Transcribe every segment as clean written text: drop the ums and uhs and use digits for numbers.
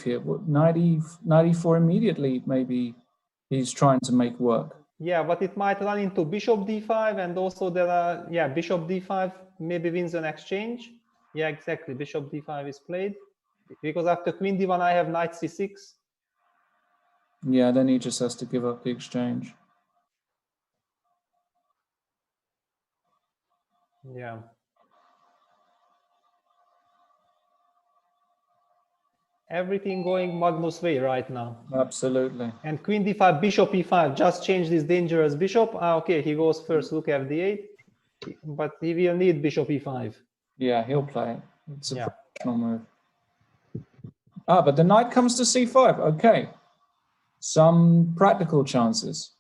here. What, 94 immediately, maybe he's trying to make work. Yeah, but it might run into bishop d5, and also there are, yeah, bishop d5 maybe wins an exchange. Yeah, exactly, bishop d5 is played. Because after queen d1, I have knight c6. Yeah, then he just has to give up the exchange. Yeah. Everything going Magnus' way right now. Absolutely. And queen d5, bishop e5, just change this dangerous bishop. Ah, okay, he goes first, look fd8, but he will need bishop e5. Yeah, he'll play it. It's a professional move. Ah, but the knight comes to c5. Okay. Some practical chances.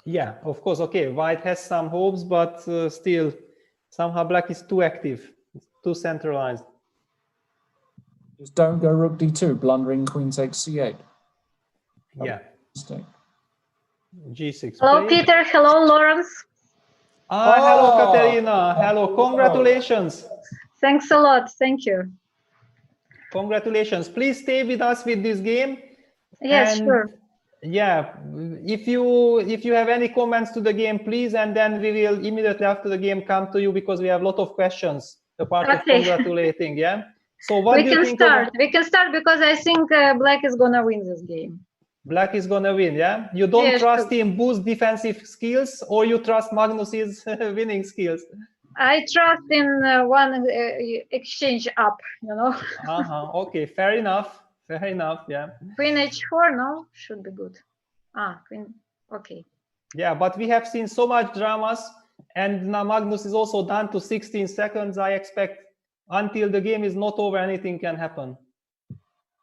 Yeah, of course. Okay, white has some hopes, but still, somehow black is too active, it's too centralized. Just don't go rook d2, blundering queen takes c8. Yeah. Mistake. G6. Hello, play. Peter. Hello, Lawrence. Hello, Katarina. Hello, congratulations. Thanks a lot. Thank you. Congratulations. Please stay with us with this game. Yes, sure. Yeah, if you have any comments to the game, please, and then we will immediately after the game come to you because we have a lot of questions apart of congratulating. Yeah. So what do you think? We can start because I think black is gonna win this game. Black is gonna win, yeah? You don't trust him boost defensive skills, or you trust Magnus's winning skills? I trust in one exchange up, you know. Okay, fair enough. Fair enough, yeah. Queen h4, no? Should be good. Queen, okay. Yeah, but we have seen so much dramas, and now Magnus is also down to 16 seconds. I expect until the game is not over, anything can happen.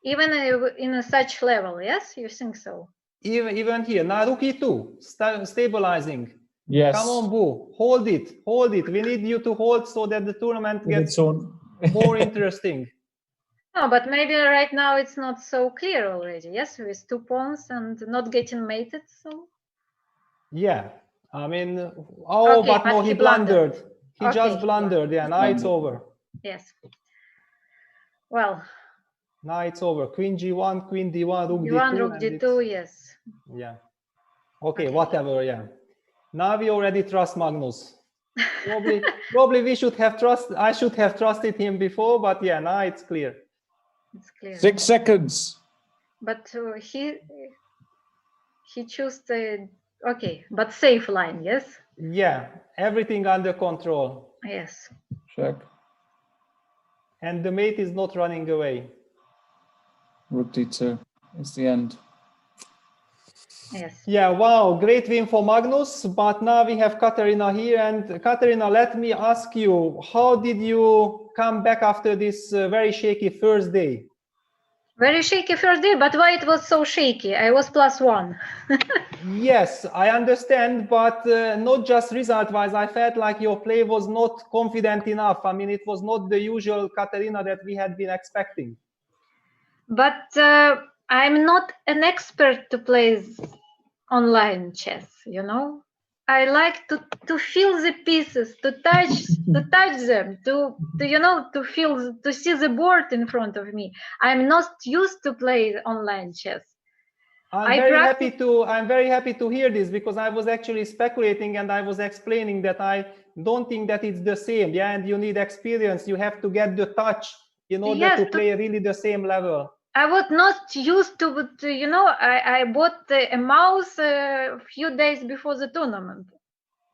Even in such level, yes? You think so? Even here, now rook e2, stabilizing. Yes. Come on, Boo, hold it, hold it. We need you to hold so that the tournament gets more interesting. No, but maybe right now it's not so clear already, yes? With 2 pawns and not getting mated, so... Yeah, I mean, but no, he blundered. He just blundered, yeah, now it's over. Yes. Well... Now it's over. Queen g1, queen d1, rook d1, d2. rook d2, yes. Yeah. Okay, whatever, yeah. Now we already trust Magnus. Probably we should have I should have trusted him before, but yeah, now it's clear. It's clear. 6 seconds. But he chose the but safe line, yes? Yeah, everything under control. Yes. Check. And the mate is not running away. Rook d2. It's the end. Yes. Yeah, wow, great win for Magnus. But now we have Katarina here. And Katarina, let me ask you, how did you come back after this very shaky first day? Very shaky first day, but why it was so shaky? I was +1. Yes, I understand, but not just result-wise. I felt like your play was not confident enough. I mean, it was not the usual Katarina that we had been expecting. But I'm not an expert to play online chess, you know. I like to feel the pieces, to touch them, to you know, to see the board in front of me. I'm not used to play online chess. I'm very happy to hear this, because I was actually speculating and I was explaining that I don't think that it's the same. Yeah, and you need experience. You have to get the touch in order to play really the same level. I was not used to you know, I bought a mouse a few days before the tournament.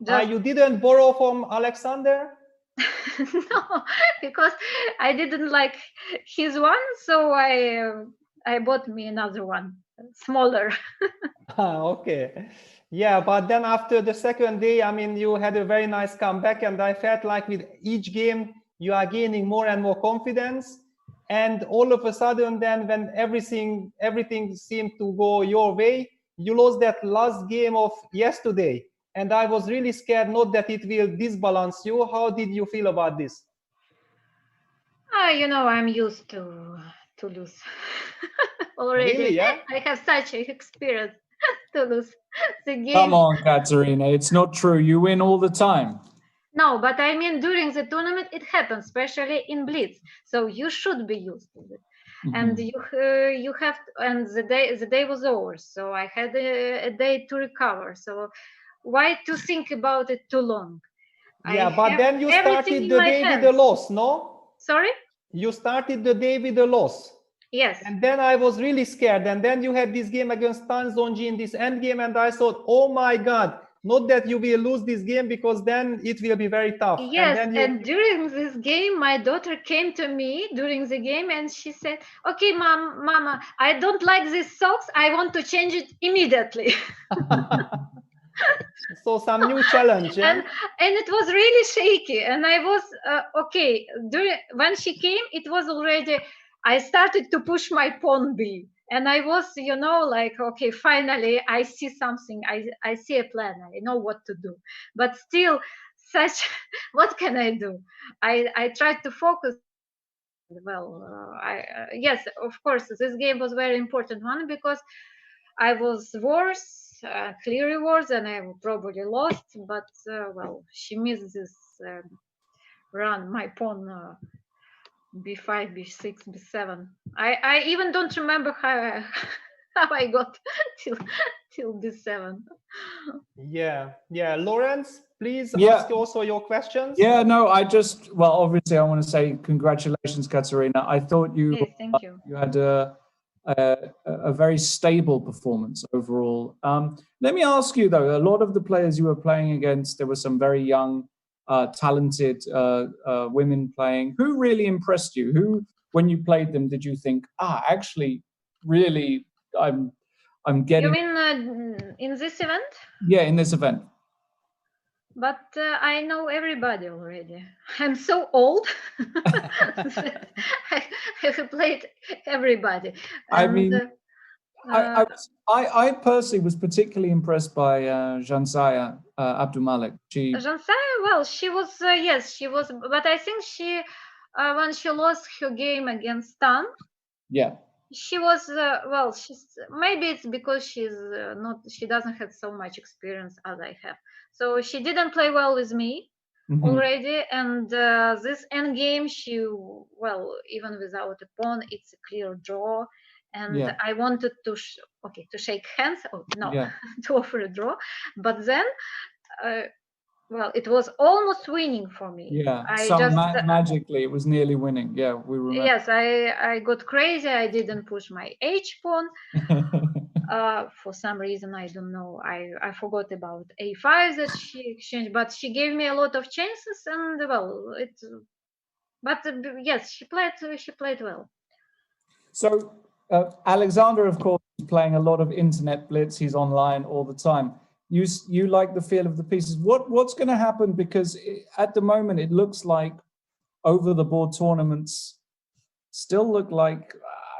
You didn't borrow from Alexander? No, because I didn't like his one, so I bought me another one, smaller. Okay. Yeah, but then after the second day, I mean, you had a very nice comeback, and I felt like with each game, you are gaining more and more confidence. And all of a sudden, then when everything seemed to go your way, you lost that last game of yesterday. And I was really scared, not that it will disbalance you. How did you feel about this? You know, I'm used to lose already. Really, yeah? I have such experience to lose the game. Come on, Katarina, it's not true. You win all the time. No, but I mean, during the tournament, it happens, especially in Blitz. So you should be used to it. and you have, and the day was over, so I had a day to recover. So why to think about it too long? Yeah, but then you started the day with a loss, no? Sorry? You started the day with a loss. Yes. And then I was really scared. And then you had this game against Tan Zonji in this end game, and I thought, oh my God, not that you will lose this game, because then it will be very tough. Yes, and during this game, my daughter came to me during the game and she said, okay, Mama, I don't like these socks. I want to change it immediately. So some new challenge. Yeah? And it was really shaky. And I was, okay, when she came, it was already, I started to push my pawn B. And I was, you know, like, okay, finally, I see something. I see a plan. I know what to do. But still, what can I do? I tried to focus. Well, yes, of course, this game was very important one because I was worse, clearly worse, and I probably lost. But well, she missed this run. My pawn b5, b6, b7. I even don't remember how I got till b7. Yeah. Lawrence, please ask also your questions. Yeah, no, well, obviously I want to say congratulations, Katarina. I thought you Thank you. You had a very stable performance overall. Let me ask you though, a lot of the players you were playing against, there were some very young, talented women playing. Who really impressed you? Who, when you played them, did you think, actually, really, I'm getting... You mean in this event? Yeah, in this event. But I know everybody already. I'm so old. I have played everybody. I mean, I personally was particularly impressed by Jansaya Abdulmalik. Jansaya, well, she was, yes, she was, but I think she, when she lost her game against Tan, she was, well, maybe it's because she doesn't have so much experience as I have. So she didn't play well with me already. And this end game, well, even without a pawn, it's a clear draw. And I wanted to, to shake hands. Oh, no, to offer a draw. But then, well, it was almost winning for me. Yeah, magically, it was nearly winning. Yeah, we remember. Yes, I got crazy. I didn't push my H pawn. For some reason, I don't know. I forgot about A5 that she exchanged, but she gave me a lot of chances, and well, but yes, she played well. So Alexander, of course, is playing a lot of internet blitz. He's online all the time. You like the feel of the pieces. What's going to happen? Because at the moment, it looks like over the board tournaments still look like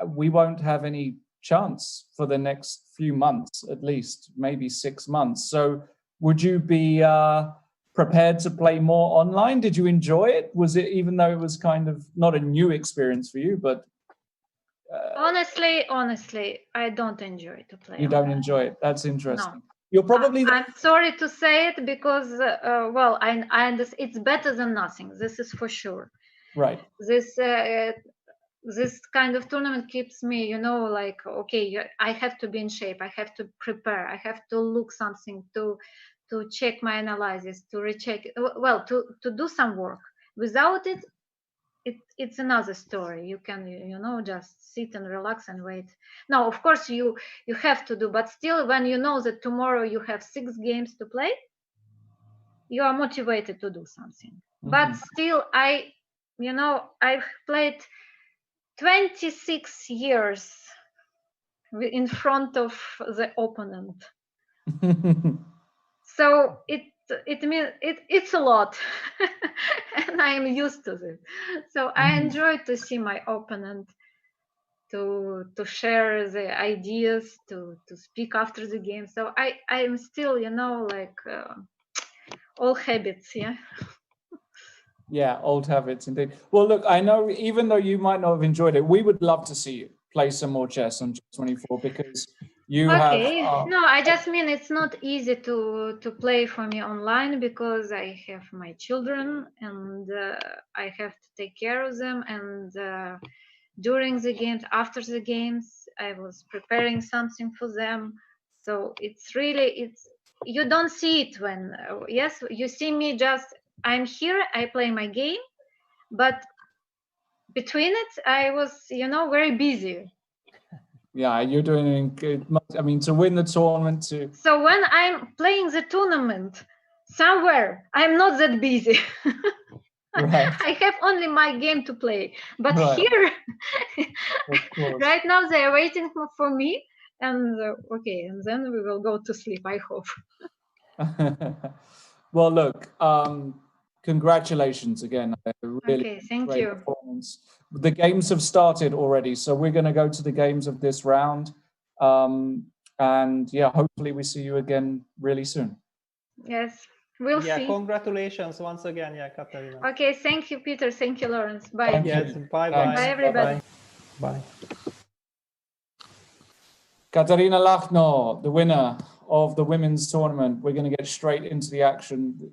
we won't have any chance for the next few months, at least maybe 6 months. So would you be prepared to play more online? Did you enjoy it? Was it, even though it was kind of not a new experience for you, but honestly, I don't enjoy to play. You don't enjoy it. That's interesting. No. You're probably. I'm sorry to say it because, well, I understand it's better than nothing. This is for sure. Right. This kind of tournament keeps me, you know, like, okay, I have to be in shape. I have to prepare. I have to look something to check my analysis, to recheck. Well, to do some work. Without it, it's another story. You can, you know, just sit and relax and wait. Now, of course, you have to do, but still, when you know that tomorrow you have 6 games to play, you are motivated to do something. But still, I've played 26 years in front of the opponent. So it means it's a lot. And I am used to this. So I enjoy to see my opponent, to share the ideas, to speak after the game. So I am still, you know, like old habits, yeah. Yeah, old habits indeed. Well, look, I know even though you might not have enjoyed it, we would love to see you play some more chess on Chess24 because you have... No, I just mean it's not easy to play for me online because I have my children and I have to take care of them, and during the games, after the games. I was preparing something for them. So it's really, you don't see it when, yes, you see me just, I'm here, I play my game, but between it, I was, very busy. Yeah, you're doing good. I mean, to win the tournament, So when I'm playing the tournament somewhere, I'm not that busy. Right. I have only my game to play. But Right. here, Of course. right now, they are waiting for me. And okay, and then we will go to sleep, I hope. Well, look, congratulations again. Really Thank great you. performance. The games have started already, so we're going to go to the games of this round. And yeah, hopefully we see you again really soon. Yes, we'll see. Congratulations once again, Katarina. Okay, thank you, Peter. Thank you, Lawrence. Bye. Thank yes, you. bye-bye. Bye, everybody. Bye. Katarina Lagno, the winner of the women's tournament. We're going to get straight into the action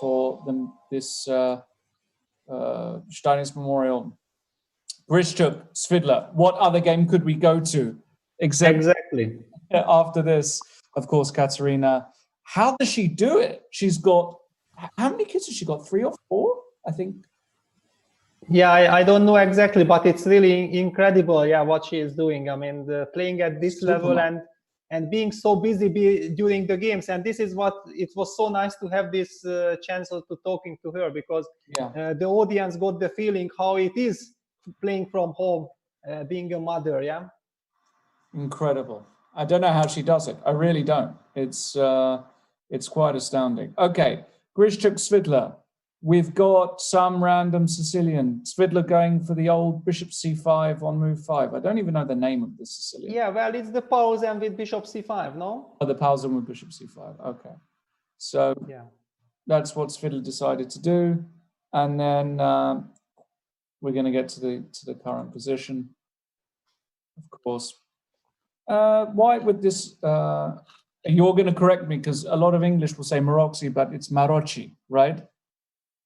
for this Steinitz Memorial. Grischuk, Svidler, what other game could we go to? Exactly. After this, of course, Katarina. How does she do it? She's got, how many kids has she got? 3 or 4, I think. Yeah, I don't know exactly, but it's really incredible, what she is doing. I mean, playing at this level and being so busy during the games. And this is what, it was so nice to have this chance to talking to her, because the audience got the feeling how it is playing from home, being a mother, Incredible. I don't know how she does it. I really don't. It's quite astounding. Okay, Grischuk, Svidler. We've got some random Sicilian. Svidler going for the old bishop c5 on move 5. I don't even know the name of the Sicilian. Yeah, well, it's the Pausen with bishop c5, no? Oh, the Pausen with bishop c5. Okay. So that's what Svidler decided to do. And then we're going to get to the current position, of course. White with this, you're going to correct me because a lot of English will say Maroczy, but it's Maroczy, right?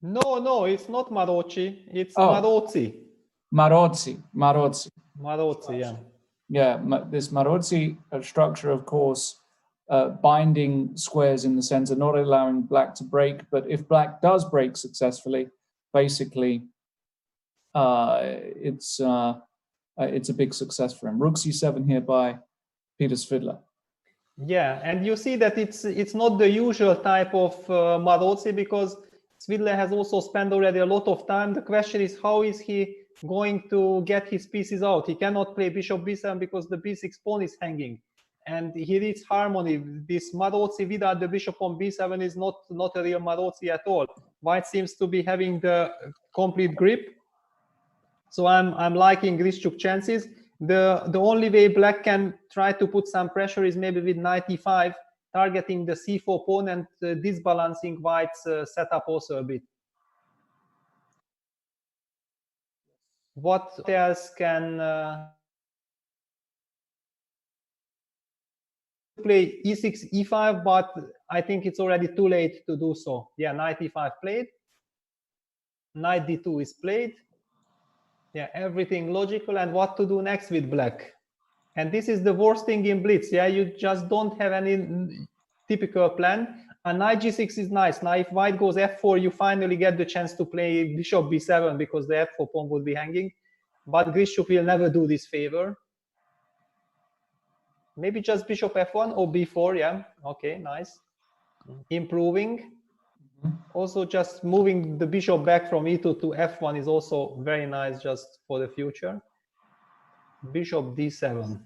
No, it's not Maroczy. It's Maroczy. Maroczy, yeah. Yeah, this Maroczy structure, of course, binding squares in the center, not allowing black to break. But if black does break successfully, basically, it's a big success for him. Rook c7 here by Peter Svidler. Yeah, and you see that it's not the usual type of Maroczy, because Svidler has also spent already a lot of time. The question is, how is he going to get his pieces out? He cannot play bishop b7 because the b6 pawn is hanging, and he needs harmony. This Maroczy without the bishop on b7 is not a real Maroczy at all. White seems to be having the complete grip. So I'm liking Grischuk chances. The only way black can try to put some pressure is maybe with knight e5, targeting the c4 pawn and disbalancing white's setup also a bit. What else can play e6, e5, but I think it's already too late to do so. Yeah, knight e5 played. Knight d2 is played. Yeah, everything logical. And what to do next with black? And this is the worst thing in blitz. Yeah, you just don't have any typical plan. And knight g6 is nice. Now, if white goes f4, you finally get the chance to play bishop b7 because the f4 pawn would be hanging. But Grischuk will never do this favor. Maybe just bishop f1 or b4. Yeah, okay, nice. Improving. Also, just moving the bishop back from e2 to f1 is also very nice, just for the future. Bishop d7.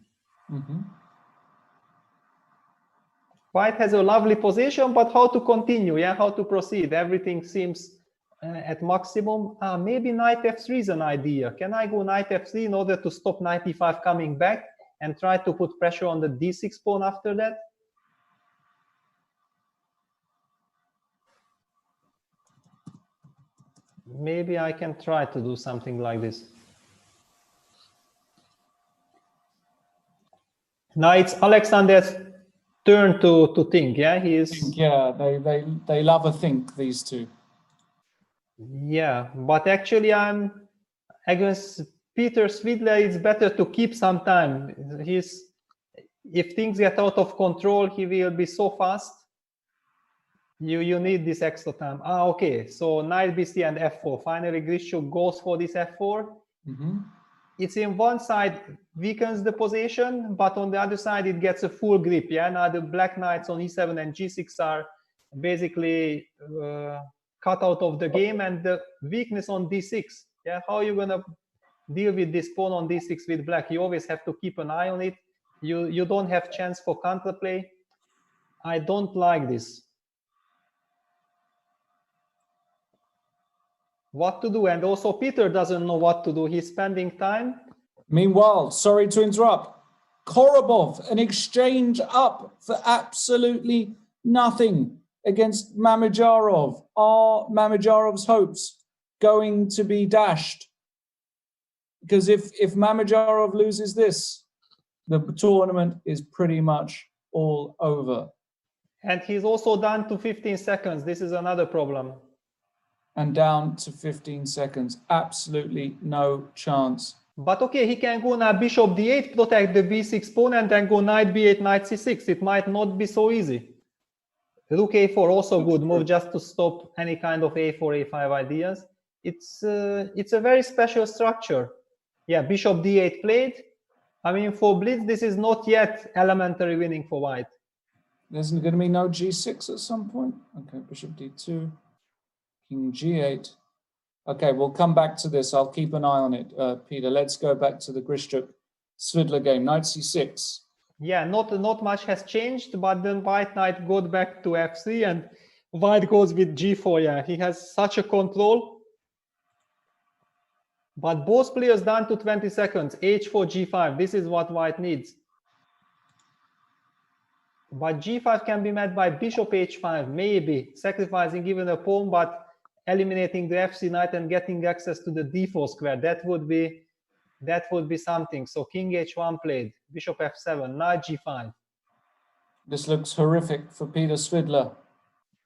White has a lovely position, but how to continue? Yeah, how to proceed? Everything seems at maximum. Maybe knight f3 is an idea. Can I go knight f3 in order to stop knight e5 coming back and try to put pressure on the d6 pawn after that? Maybe I can try to do something like this. Now it's Alexander's turn to think. Yeah, he is. Yeah, they love a think, these two. Yeah, but actually I'm against Peter Svidler, it's better to keep some time. If things get out of control, he will be so fast. You need this extra time. Okay. So knight bc and f4. Finally, Grischuk goes for this f4. It's in one side weakens the position, but on the other side it gets a full grip. Yeah. Now the black knights on e7 and g6 are basically cut out of the game, and the weakness on d6. Yeah. How are you gonna deal with this pawn on d6 with black? You always have to keep an eye on it. You don't have chance for counterplay. I don't like this. What to do? And also Peter doesn't know what to do. He's spending time. Meanwhile, sorry to interrupt, Korobov, an exchange up for absolutely nothing against Mamedyarov. Are Mamedyarov's hopes going to be dashed? Because if Mamedyarov loses this, the tournament is pretty much all over. And he's also down to 15 seconds. This is another problem. And down to 15 seconds. Absolutely no chance. But okay, he can go now bishop d8, protect the b6 pawn, and then go knight b8, knight c6. It might not be so easy. Rook a4, also good move, just to stop any kind of a4, a5 ideas. It's a very special structure. Yeah, bishop d8 played. I mean, for blitz, this is not yet elementary winning for white. There's going to be no g6 at some point. Okay, bishop d2. King g8. Okay, we'll come back to this. I'll keep an eye on it, Peter. Let's go back to the Grischuk Svidler game. Knight c6. Yeah, not much has changed, but then white knight goes back to f3 and white goes with g4. Yeah, he has such a control. But both players down to 20 seconds. h4, g5. This is what white needs. But g5 can be met by bishop h5, maybe sacrificing even a pawn, but eliminating the fc knight and getting access to the d4 square. That would be something. So king h1 played, bishop f7, knight g5. This looks horrific for Peter Svidler.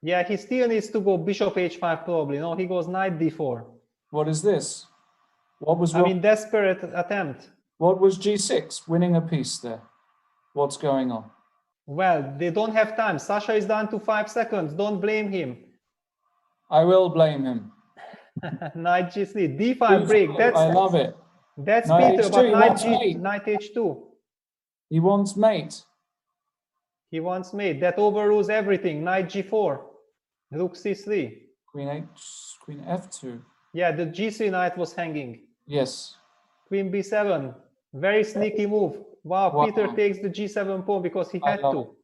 Yeah, he still needs to go bishop h5 probably. No, he goes knight d4. What is this? What was wrong? I mean, desperate attempt. What was g6? Winning a piece there. What's going on? Well, they don't have time. Sasha is down to 5 seconds. Don't blame him. I will blame him. Knight g3, d5 break. I love it. That's Knight Peter, H2, but knight h2. He wants mate. He wants mate. That overrules everything. Knight g4, rook c3. Queen f2. Yeah, the g3 knight was hanging. Yes. Queen b7. Very sneaky move. Wow, Peter takes the g7 pawn because he had to.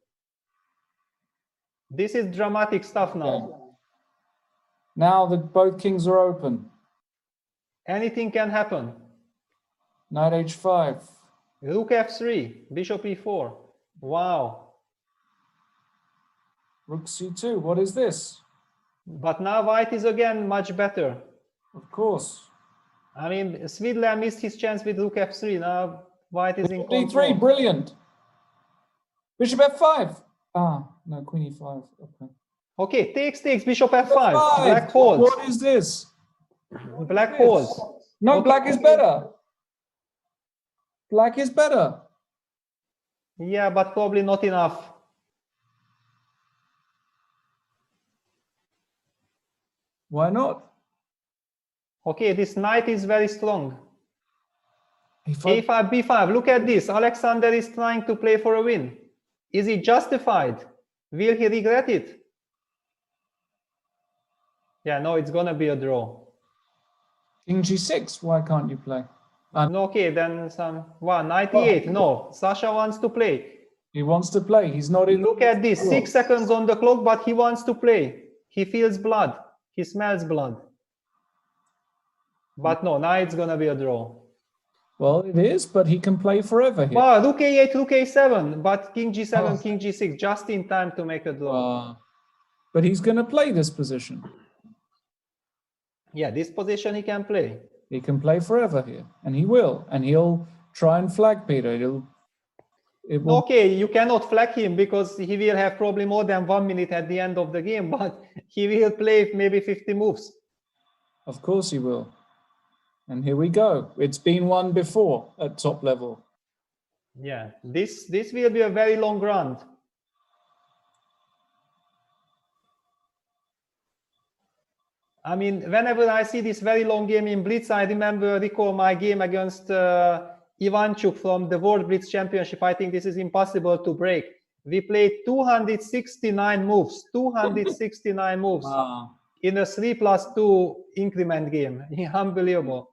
This is dramatic stuff now. Okay. Now that both kings are open. Anything can happen. Knight h5. Rook f3, bishop e4. Wow. Rook c2. What is this? But now white is again much better. Of course. I mean, Svidler missed his chance with rook f3. Now white is in control. d3, brilliant. Bishop f5. Ah, no, queen e5. Okay. Okay, takes, bishop f5. Black holds. What is this? Black holds. No, Okay. black is better. Black is better. Yeah, but probably not enough. Why not? Okay, this knight is very strong. a5. a5, b5. Look at this. Alexander is trying to play for a win. Is it justified? Will he regret it? Yeah, no, it's gonna be a draw. King g6. Why can't you play? No, okay, then some. Wow, knight e8. No, Sasha wants to play. He wants to play. He's not in. Look at this. 6 seconds on the clock, but he wants to play. He feels blood. He smells blood. But no, now it's gonna be a draw. Well, it is, but he can play forever here. Wow, rook a8, rook a7, but king g7, king g6, just in time to make a draw. But he's going to play this position. Yeah, this position he can play. He can play forever here, and he will. And he'll try and flag Peter. It will. Okay, you cannot flag him because he will have probably more than 1 minute at the end of the game, but he will play maybe 50 moves. Of course he will. And here we go. It's been won before at top level. Yeah, this will be a very long round. I mean, whenever I see this very long game in Blitz, I recall my game against Ivanchuk from the World Blitz Championship. I think this is impossible to break. We played 269 moves, 269 moves Wow. in a 3+2 increment game. Unbelievable.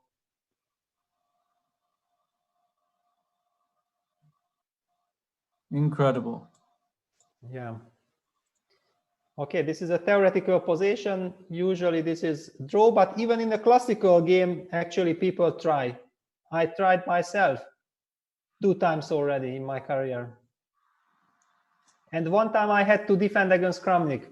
Incredible. Yeah. Okay, this is a theoretical position. Usually this is draw, but even in a classical game, actually people try. I tried myself 2 times already in my career. And one time I had to defend against Kramnik.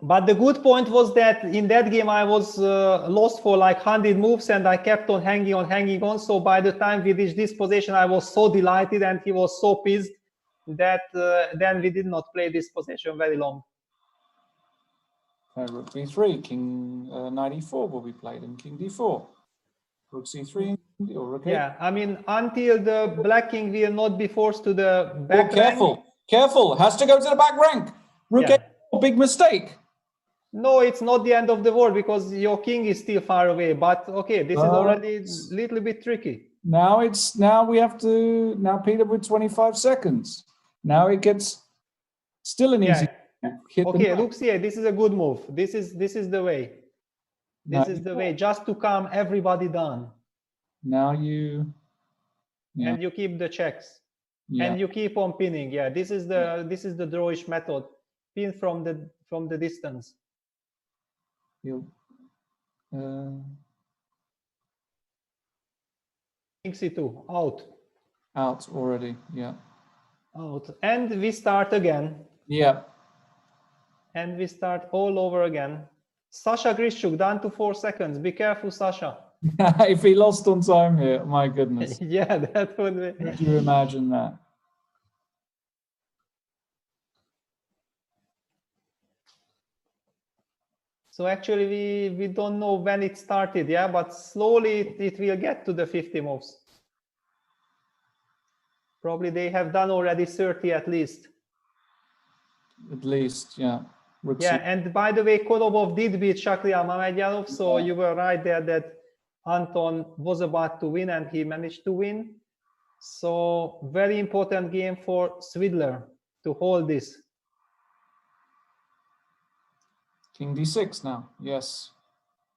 But the good point was that in that game I was lost for like 100 moves and I kept on hanging on. So by the time we reached this position, I was so delighted and he was so pissed that then we did not play this position very long. Rook b3, king knight e4 will be played, and king d4. Rook c3 or rook Yeah, I mean, until the black king will not be forced to the back rank. Careful, careful, has to go to the back rank. Rook a4, big mistake. No, it's not the end of the world because your king is still far away. But okay, this is already a little bit tricky. Now we have to, Peter with 25 seconds. Now it gets still an easy hit. Okay, look here, this is a good move. This is the way. This is the way, just to calm everybody down. Now you and you keep the checks. And you keep on pinning. Yeah, this is the drawish method. Pin from the distance. You King c2 out. Out already, yeah. Out. And we start again. Yeah. And we start all over again. Sasha Grischuk down to 4 seconds. Be careful, Sasha. If he lost on time here, my goodness. Yeah, that would be. Could you imagine that? So actually we don't know when it started, yeah, but slowly it will get to the 50 moves. Probably they have done already 30 at least. At least, yeah. Yeah, and by the way, Dubov did beat Shakhriyar Mamedyarov, so you were right there that Anton was about to win and he managed to win. So very important game for Svidler to hold this. King d6 now, yes.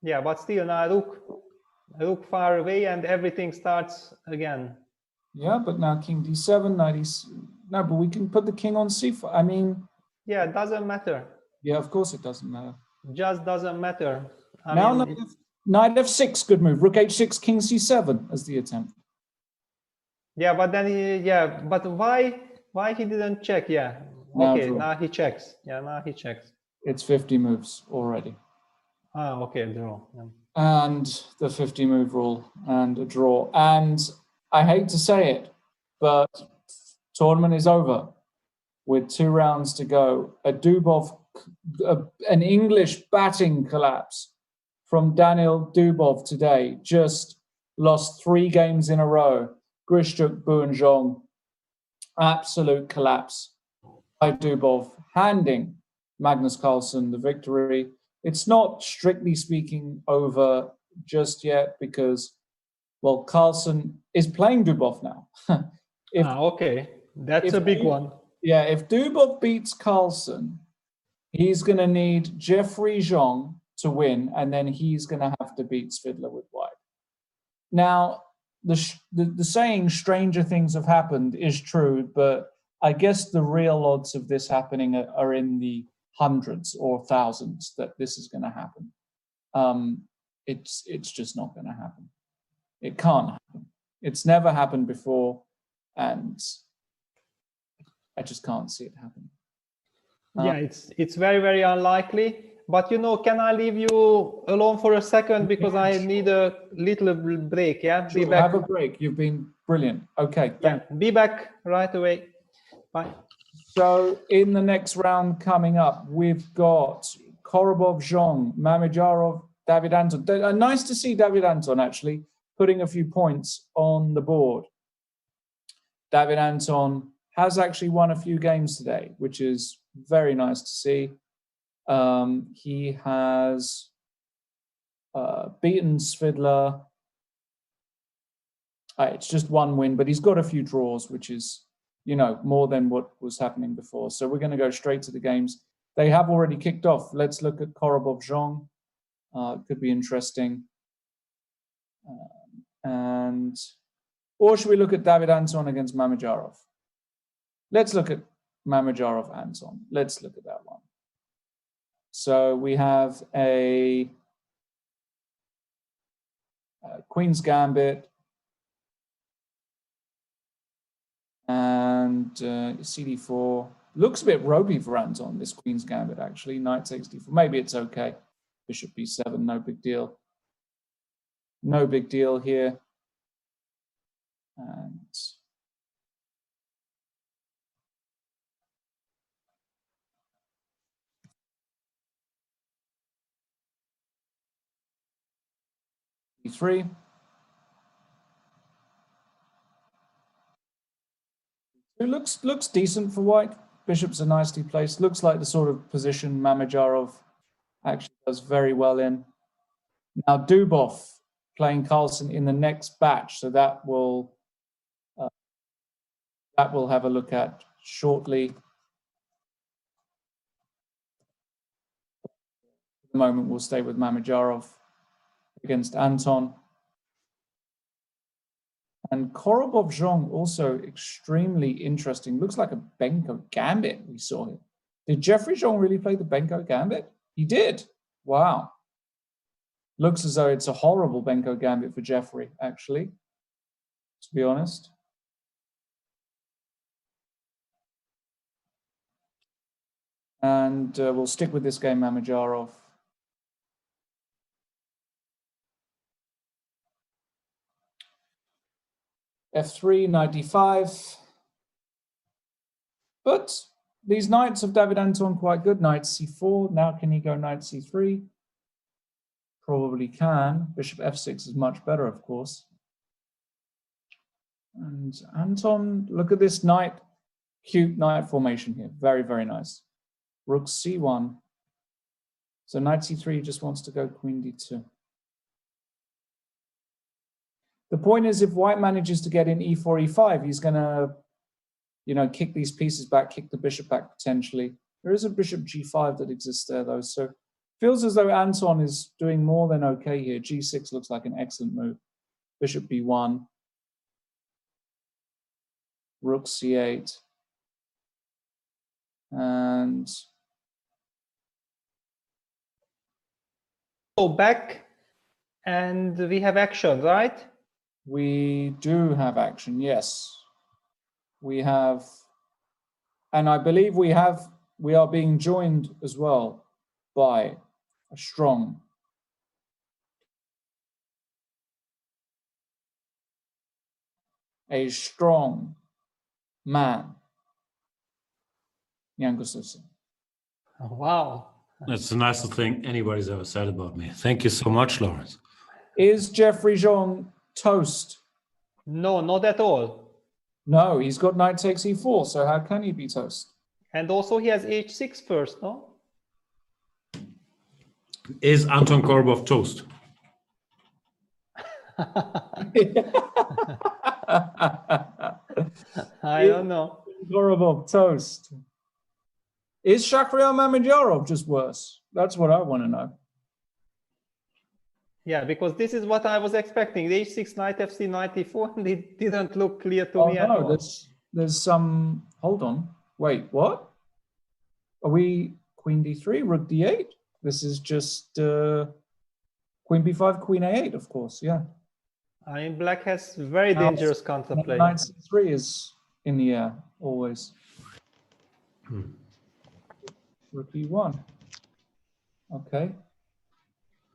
Yeah, but still now Rook far away and everything starts again. Yeah, but now king d7, knight e7. No, but we can put the king on c4. I mean... Yeah, it doesn't matter. Yeah, of course it doesn't matter. Just doesn't matter. Now knight f6, good move. Rook h6, king c7 as the attempt. Yeah, but then but why he didn't check? Yeah. Okay, now he checks. Yeah, now he checks. It's 50 moves already. Ah, okay, draw. Yeah. And the 50 move rule and a draw. And I hate to say it, but tournament is over with 2 rounds to go. A Dubov, an English batting collapse from Daniel Dubov today. Just lost 3 games in a row. Grischuk, Buenzhong, absolute collapse by Dubov, handing Magnus Carlsen the victory. It's not strictly speaking over just yet because, well, Carlsen is playing Dubov now. Okay, that's a big one. Yeah, if Dubov beats Carlsen, he's going to need Jeffrey Zhong to win, and then he's going to have to beat Svidler with white. Now, the saying stranger things have happened is true, but I guess the real odds of this happening are in the hundreds or thousands that this is going to happen. It's just not going to happen. It can't happen. It's never happened before, and I just can't see it happen. Yeah, it's very, very unlikely. But can I leave you alone for a second because I need a little break? Yeah, sure, be back. Have a break. You've been brilliant. Okay, yeah, be back right away. Bye. So in the next round coming up, we've got Korobov Zhong, Mamedyarov David Anton. Nice to see David Anton actually putting a few points on the board. David Anton has actually won a few games today, which is very nice to see. He has beaten Svidler. It's just one win, but he's got a few draws, which is, you know, more than what was happening before. So we're going to go straight to the games. They have already kicked off. Let's look at Korobov-Zhong. Could be interesting. Or should we look at David Anton against Mamedyarov? Let's look at Mamedyarov Anton. Let's look at that one. So we have a Queen's Gambit and CD4. Looks a bit ropey for Anton, this Queen's Gambit, actually. Knight takes D4. Maybe it's okay. Bishop B7, no big deal. No big deal here. And E3. It looks decent for white. Bishops are nicely placed. Looks like the sort of position Mamedyarov actually does very well in. Now Dubov playing Carlsen in the next batch, so that we'll have a look at shortly. At the moment, we'll stay with Mamedyarov against Anton. And Korobov-Zhong also extremely interesting. Looks like a Benko Gambit we saw here. Did Jeffrey Zhong really play the Benko Gambit? He did. Wow. Looks as though it's a horrible Benko Gambit for Jeffrey, actually, to be honest. And we'll stick with this game, Mamedyarov. F3, knight d5. But these knights of David Anton quite good. Knight c4. Now can he go knight c3? Probably can. Bishop f6 is much better, of course. And Anton, look at this knight. Cute knight formation here. Very, very nice. Rook c1. So knight c3 just wants to go queen d2. The point is, if white manages to get in e4, e5, he's going to, you know, kick these pieces back, kick the bishop back potentially. There is a bishop g5 that exists there, though. So feels as though Anton is doing more than okay here. g6 looks like an excellent move. Bishop b1. Rook c8. And go back, and we have action, right? We do have action, yes. We have, and I believe we are being joined as well by a strong man, Yanko. Oh, wow. That's the nicest thing anybody's ever said about me. Thank you so much, Lawrence. Is Jeffrey Zhong toast? No, not at all. No, he's got knight takes e4, so how can he be toast? And also he has h6 first, no? Is Anton Korobov toast? I don't know. Korobov toast. Is Shakhriyar Mamedyarov just worse? That's what I want to know. Yeah, because this is what I was expecting. The h6, knight f3, knight e4, and it didn't look clear to me at all. There's some, hold on. Wait, what? Are we queen d3, rook d8? This is just queen b5, queen a8, of course, yeah. I mean, black has very dangerous counterplay. Knight c3 is in the air, always. Rook e1. Okay.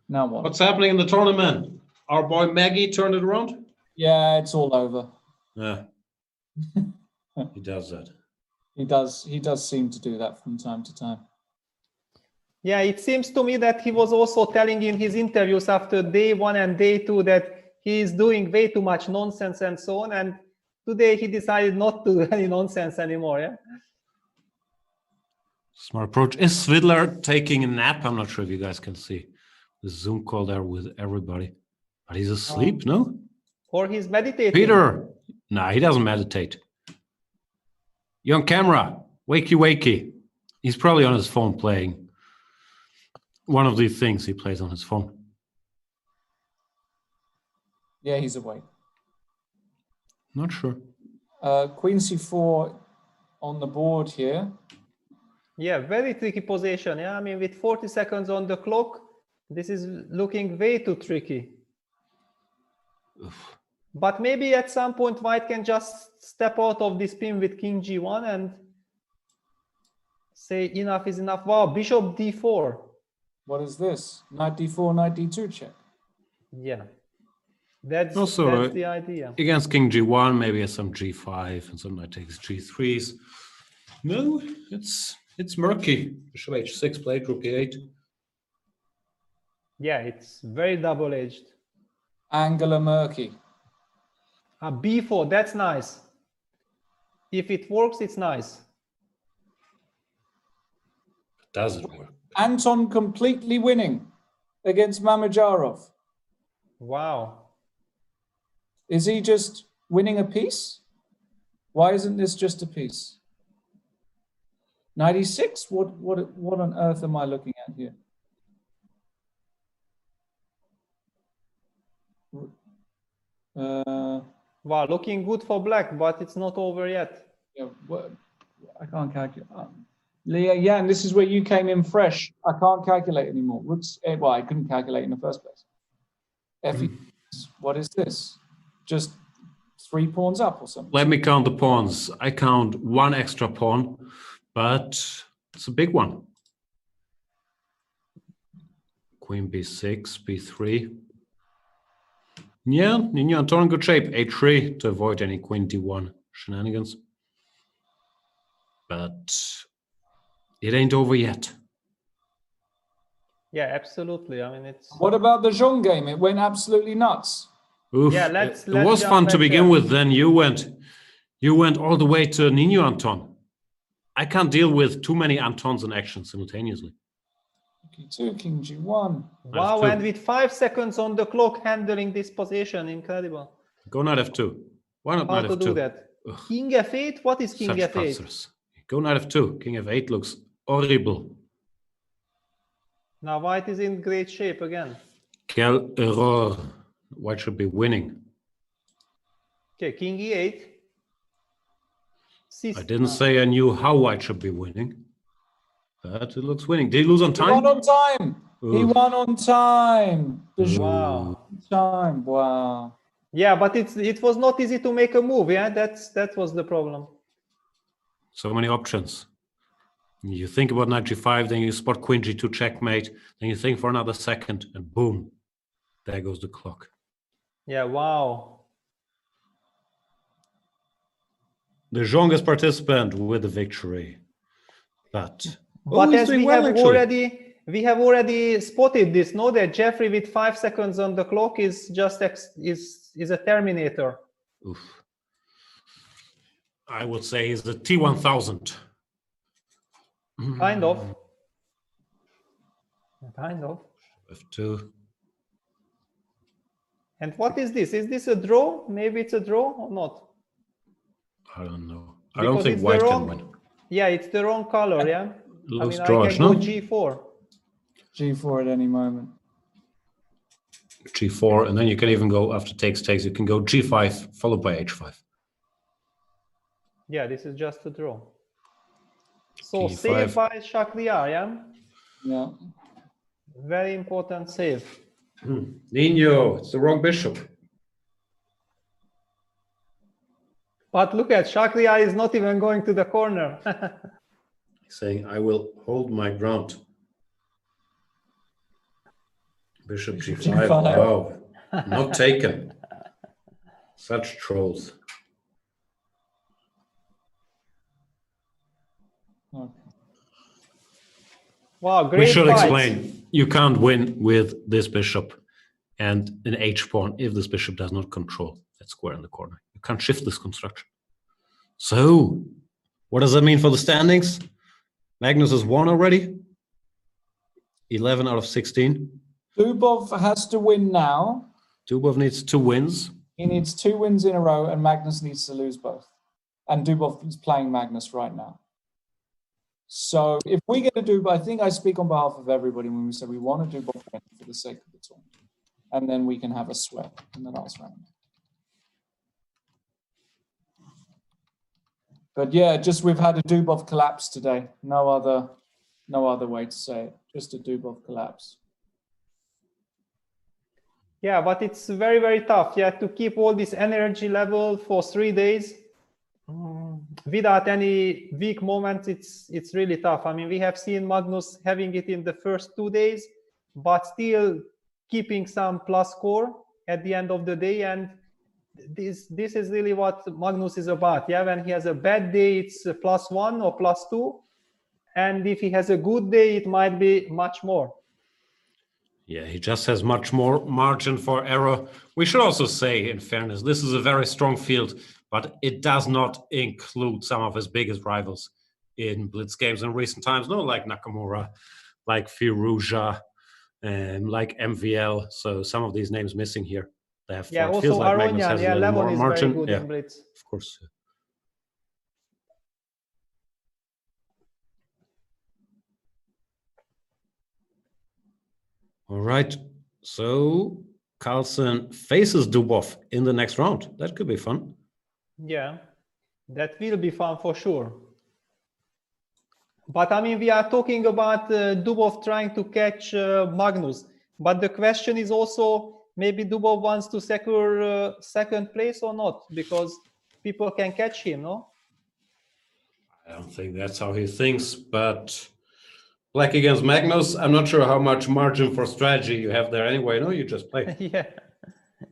Now what? What's happening in the tournament? Our boy Maggie turned it around? Yeah, it's all over. Yeah. He does that. He does seem to do that from time to time. Yeah, it seems to me that he was also telling in his interviews after day 1 and day 2 that he is doing way too much nonsense and so on. And today he decided not to do any nonsense anymore. Yeah. Smart approach. Is Svidler taking a nap? I'm not sure if you guys can see the Zoom call there with everybody. But he's asleep, no? Or he's meditating. Peter! Nah, he doesn't meditate. You're on camera. Wakey, wakey. He's probably on his phone playing one of these things he plays on his phone. Yeah, he's awake. Not sure. Queen c4 on the board here. Yeah, very tricky position. Yeah, I mean, with 40 seconds on the clock, this is looking way too tricky. Oof. But maybe at some point White can just step out of this pin with King G1 and say enough is enough. Wow, Bishop D4. What is this? Knight d4, knight d2 check. Yeah, that's Also, the idea. Against King G1, maybe some G5 and some knight takes G3s. No, it's murky. Bishop H6 played, Rook E8. Yeah, it's very double-edged. Angular murky. B4, that's nice. If it works, it's nice. Does it work? Anton completely winning against Mamedyarov. Wow. Is he just winning a piece? Why isn't this just a piece? 96? What on earth am I looking at here? Wow, looking good for black, but it's not over yet. Yeah, I can't calculate. Yeah, and this is where you came in fresh. I can't calculate anymore. Well, I couldn't calculate in the first place. FIDE, what is this? Just 3 pawns up or something? Let me count the pawns. I count 1 extra pawn, but it's a big one. Queen B6, B3. Yeah, Nino Anton in good shape. A3 to avoid any Queen D1 shenanigans. But it ain't over yet. Yeah, absolutely. I mean, it's... What about the Jean game? It went absolutely nuts. Oof. Yeah, let's it was jump fun to back begin there. with. Then you went all the way to Nino Anton. I can't deal with too many Antons in action simultaneously. King2, King G1. Wow, F2. and with 5 seconds on the clock handling this position, incredible. Go knight F2. Why not How knight to F2? do that? Ugh. King F8? What is King Such F8? busters. Go knight F2. King F8 looks horrible. Now White is in great shape again. Quelle erreur. White should be winning. Okay, King E8. I didn't say I knew how White should be winning, but it looks winning. Did he lose on He time? won on time. He Oof. won on time. The Jean Wow. time. Wow. Yeah, but it was not easy to make a move. Yeah, that was the problem. So many options. You think about knight G5, then you spot Queen G2 checkmate, then you think for another second, and boom, there goes the clock. Yeah, wow. The youngest participant with the victory. But But he's as doing we well, have actually. already spotted this, no, that Jeffrey with 5 seconds on the clock is just is a Terminator. Oof. I would say he's the T1000. Kind of. Kind of. F2. And what is this? Is this a draw? Maybe it's a draw or not? I don't know. I don't Because think it's White the can wrong- win. Yeah, it's the wrong color, yeah? Looks I drawish, can go no? G4. G4 at any moment. G4, and then you can even go after takes, you can go G5 followed by H5. Yeah, this is just a draw. So G5. save by Shakliar, yeah? Yeah. Very important save. Nino, it's the wrong bishop. But look at Shakliar is not even going to the corner. He's saying, I will hold my ground. Bishop G5, G5. wow, not taken. Such trolls. Okay. Wow, great We should fight. explain. You can't win with this bishop and an h-pawn if this bishop does not control that square in the corner. You can't shift this construction. So, what does that mean for the standings? Magnus has won already. 11 out of 16. Dubov has to win now. Dubov needs 2 wins. He needs 2 wins in a row, and Magnus needs to lose both. And Dubov is playing Magnus right now. So if we get a Dubov, I think I speak on behalf of everybody when we say we want a Dubov win for the sake of the tournament. And then we can have a sweat in the last round. But yeah, just we've had a Dubov collapse today. No other way to say it. Just a Dubov collapse. Yeah, but it's very, very tough. Yeah, to keep all this energy level for 3 days without any weak moments, it's really tough. I mean, we have seen Magnus having it in the first 2 days, but still keeping some plus score at the end of the day. And this is really what Magnus is about. Yeah, when he has a bad day, it's a +1 or +2. And if he has a good day, it might be much more. Yeah, he just has much more margin for error. We should also say, in fairness, this is a very strong field, but it does not include some of his biggest rivals in blitz games in recent times. No, like Nakamura, like Firouzja, like MVL. So some of these names missing here. Therefore, Yeah, it also feels like Magnus Aronian. has Yeah, a little Levon more is margin. very good Yeah, in blitz. of course. All right, so Carlsen faces Dubov in the next round. That could be fun. Yeah, that will be fun for sure. But I mean, we are talking about Dubov trying to catch Magnus. But the question is also, maybe Dubov wants to secure second place or not, because people can catch him, no? I don't think that's how he thinks, but black against Magnus, I'm not sure how much margin for strategy you have there anyway. No, you just play. Yeah.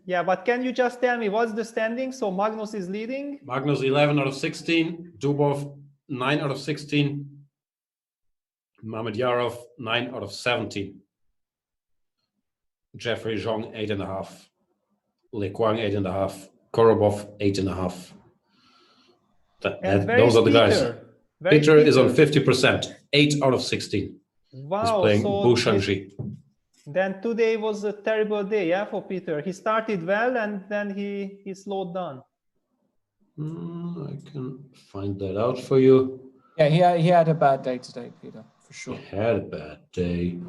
Yeah, but can you just tell me what's the standing? So Magnus is leading? Magnus 11 out of 16, Dubov 9 out of 16, Mamedyarov 9 out of 17, Jeffrey Zhong 8.5, Le Quang 8.5, Korobov 8.5. Those are the guys. Peter is on 50%, 8 out of 16. Wow, He's playing so Bu Shangji. then today was a terrible day, yeah, for Peter. He started well and then he slowed down. I can find that out for you. Yeah, he had a bad day today, Peter, for sure. He had a bad day.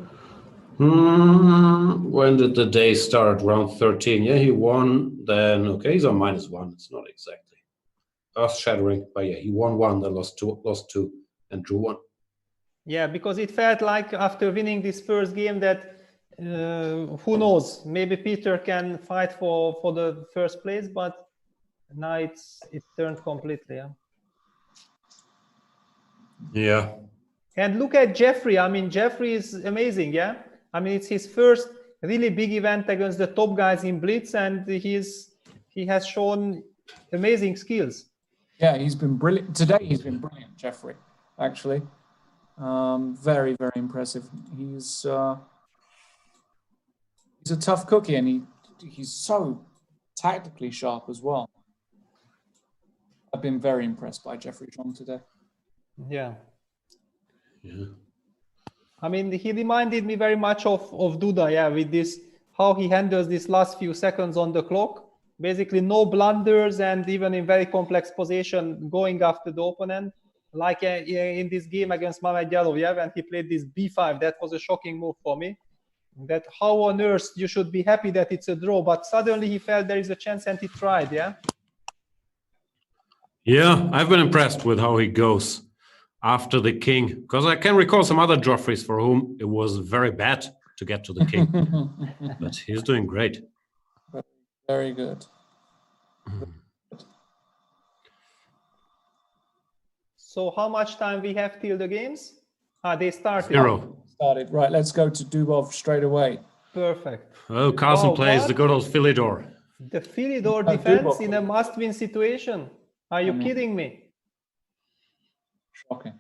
When did the day start? Round 13. Yeah, he won. Then, okay, he's on -1. It's not exactly earth-shattering, but yeah, he won 1, then lost two, and drew 1. Yeah, because it felt like after winning this first game that who knows, maybe Peter can fight for the first place, but now it turned completely. Yeah. Yeah. And look at Jeffrey. I mean, Jeffrey is amazing. Yeah. I mean, it's his first really big event against the top guys in blitz, and he has shown amazing skills. Yeah, he's been brilliant. Today he's been brilliant, Jeffrey, actually. Very, very impressive. He's a tough cookie, and he's so tactically sharp as well. I've been very impressed by Jeffrey Zhong today. Yeah. Yeah. I mean, he reminded me very much of Duda, yeah, with this, how he handles these last few seconds on the clock. Basically, no blunders, and even in very complex position, going after the opponent. Like in this game against Mamedyarov, yeah, when he played this b5, that was a shocking move for me. That how on earth you should be happy that it's a draw, but suddenly he felt there is a chance and he tried, yeah? Yeah, I've been impressed with how he goes after the king, because I can recall some other Joffreys for whom it was very bad to get to the king, but he's doing great. Very good. So how much time we have till the games? They started. 0. Started. Right, let's go to Dubov straight away. Perfect. Oh, Carlsen plays what? the good old Philidor. The Philidor Oh, defense Dubov. in a must-win situation. Are you kidding me? Shocking.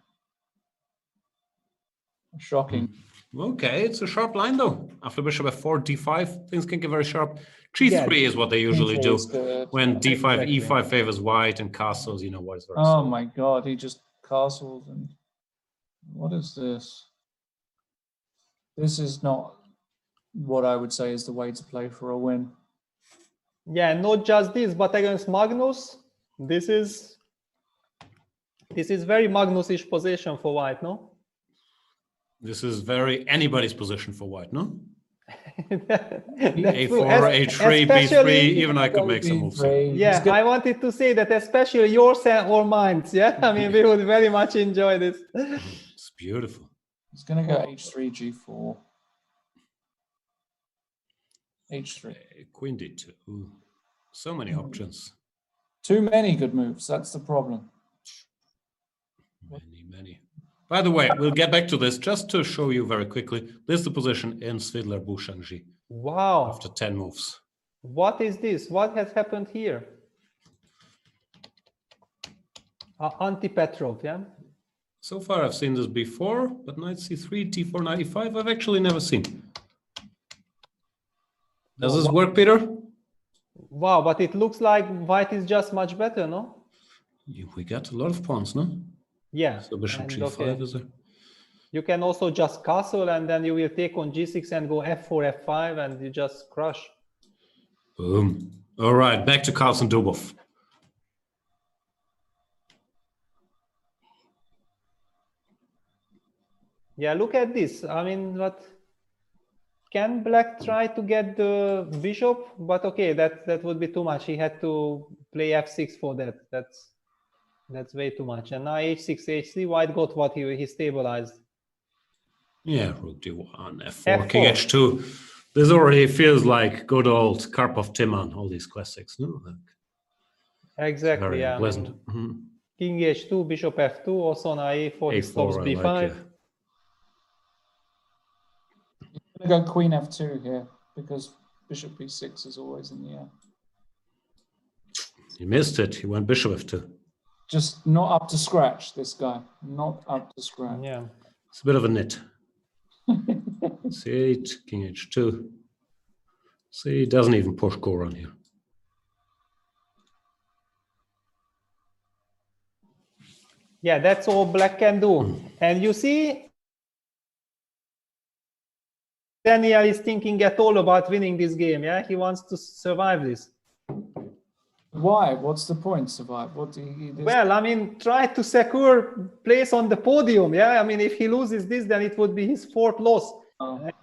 Shocking. Okay, it's a sharp line though. After bishop f4, d5, things can get very sharp. g3 is what they usually do when d5, Exactly. e5 favors white and castles. You know what is very Oh slow. my God, he just castled. And what is this? This is not what I would say is the way to play for a win. Yeah, not just this, but against Magnus, this is very Magnus-ish position for white, no? This is very anybody's position for white, no? That's true. A4, A3, B3, even I could make some moves here. B3. Yeah, I wanted to say that especially yours or mine. Yeah, I mean, we would very much enjoy this. It's beautiful. He's going to go H3, G4. H3. Queen d2. So many options. Too many good moves. That's the problem. Many. By the way, we'll get back to this just to show you very quickly. This is the position in Svidler Bouchangji. Wow. After 10 moves. What is this? What has happened here? Anti-Petrov, yeah? So far I've seen this before, but knight c3, t4, knight e5, I've actually never seen. Does this work, Peter? Wow, but it looks like white is just much better, no? We got a lot of pawns, no? Yeah. So bishop and g5 is there. You can also just castle and then you will take on g6 and go f4, f5 and you just crush. Boom. All right, back to Carlsen Dubov. Yeah, look at this. I mean, what can black try to get the bishop? But okay, that would be too much. He had to play f6 for that. That's way too much. And now h6, h3, white got what he stabilized. Yeah, rook d1, f4, king h2. This already feels like good old Karpov Timan, all these classics, no? Exactly, Very yeah. pleasant. King h2, bishop f2, also on a4, he stops A4, b5. like, I'm going to go queen f2 here because bishop b6 is always in the air. He missed it. He went bishop f2. Just not up to scratch, this guy. Not up to scratch. Yeah. It's a bit of a nit. c8, king h2. See, he doesn't even push Goran here. Yeah, that's all black can do. And you see, Daniel is thinking at all about winning this game. Yeah, he wants to survive this. Why? What's the point? Survive? What do you? Well, I mean, try to secure place on the podium. Yeah, I mean, if he loses this, then it would be his fourth loss.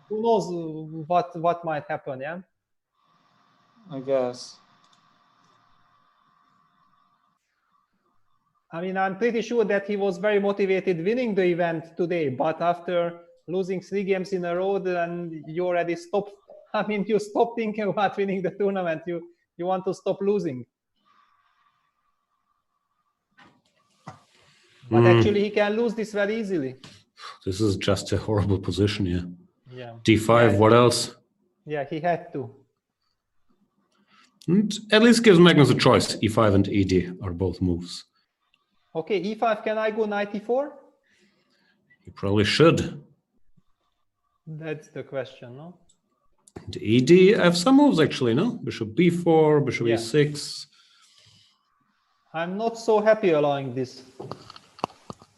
Who knows what might happen? Yeah, I guess. I mean, I'm pretty sure that he was very motivated winning the event today, but after losing 3 games in a row, then you already stop. I mean, you stop thinking about winning the tournament. You want to stop losing. But actually, he can lose this very easily. This is just a horrible position here. Yeah. d5, Yeah. what else? Yeah, he had to. And at least gives Magnus a choice. e5 and ed are both moves. Okay, e5, can I go knight e4? You probably should. That's the question, no? And ed, I have some moves actually, no? Bishop b4, bishop Yeah. e6. I'm not so happy allowing this.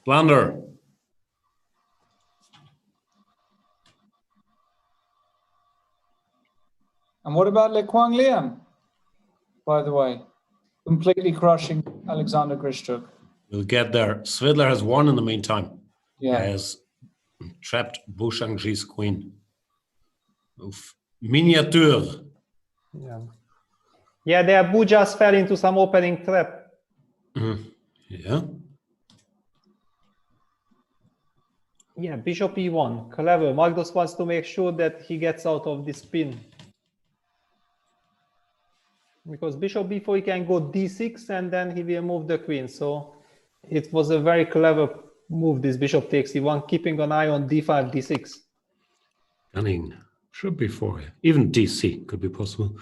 Blunder. And what about Le Quang Liam, by the way? Completely crushing Alexander Grischuk. We'll get there. Svidler has won in the meantime. Yeah. He has trapped Bouchangji's queen. Oof. Miniature. Yeah. Yeah, their Boo just fell into some opening trap. Yeah. Yeah, bishop e1. Clever. Magnus wants to make sure that he gets out of this pin. Because bishop b4, he can go d6 and then he will move the queen. So it was a very clever move, this bishop takes e1, keeping an eye on d5, d6. Cunning. Should be 4 here. Even dc could be possible.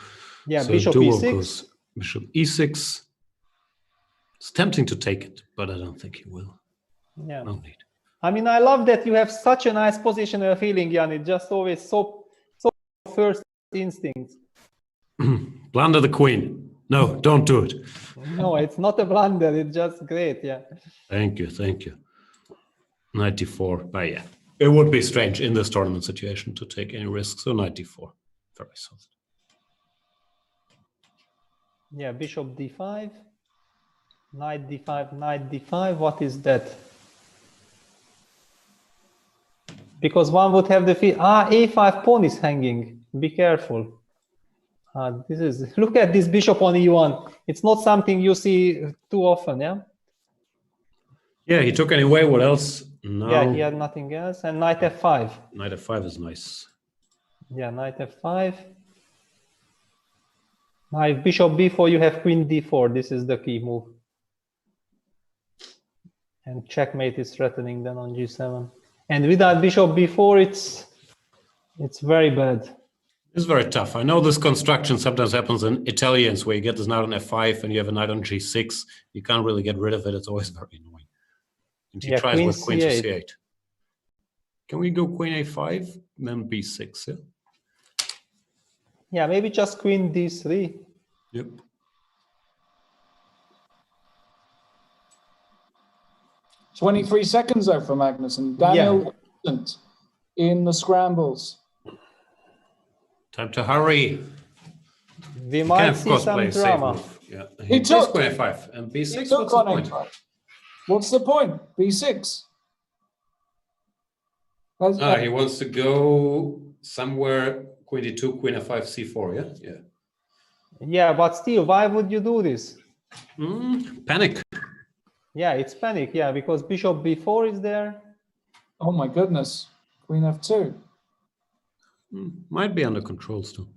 Yeah, so bishop Dubov e6. goes bishop e6. It's tempting to take it, but I don't think he will. Yeah. No need. I mean, I love that you have such a nice positional feeling, Jan. It's just always so first instinct. Blunder the queen. No, don't do it. No, it's not a blunder. It's just great. Yeah. Thank you, thank you. 94. But yeah, it would be strange in this tournament situation to take any risks. So 94, very solid. Yeah, bishop d5, knight d5, knight d5. What is that? Because one would have the a5 pawn is hanging. Be careful. This is, look at this bishop on e1. It's not something you see too often, yeah? Yeah, he took anyway. What else? No. Yeah, he had nothing else. And knight f5. Knight f5 is nice. Yeah, knight f5. Now if bishop b4, you have queen d4. This is the key move. And checkmate is threatening then on g7. And without bishop b4, it's very bad. It's very tough. I know this construction sometimes happens in Italians where you get this knight on f5 and you have a knight on g6. You can't really get rid of it. It's always very annoying. And he tries with queen to c8. Can we go queen a5, then b6? Yeah. Yeah, maybe just queen d3. Yep. "23 seconds though for Magnus, and Daniel in the scrambles. Time to hurry. We might see some drama. Yeah. He took queen a5 and b6. He took on a5. What's the point? b6. He wants to go somewhere queen d2, queen f5, c4. Yeah. Yeah. Yeah, but still, why would you do this? Panic. Yeah, it's panic. Yeah, because bishop b4 is there. Oh my goodness. Queen f2. Might be under control still.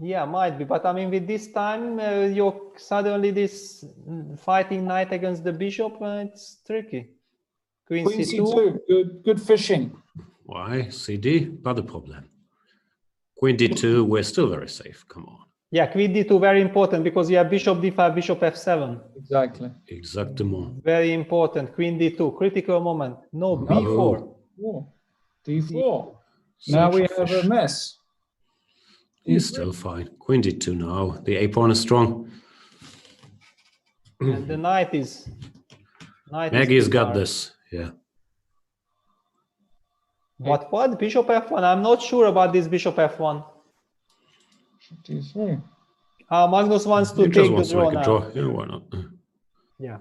Yeah, might be. But I mean, with this time, you're suddenly this fighting knight against the bishop, it's tricky. Queen c2. Good fishing. Why? CD? Pas de problème. Queen d2, we're still very safe. Come on. Yeah, queen d2, very important because you have bishop d5, bishop f7. Exactly. Exactement. Very important. Queen d2, critical moment. No, b4. Oh, d4. Now we have a mess. He's still fine. Queen d2 now. The a pawn is strong. And the knight is... Maggie's got this. Yeah. What? Bishop f1? I'm not sure about this bishop f1. d3. Magnus wants to take the draw now. Yeah, why not? Yeah.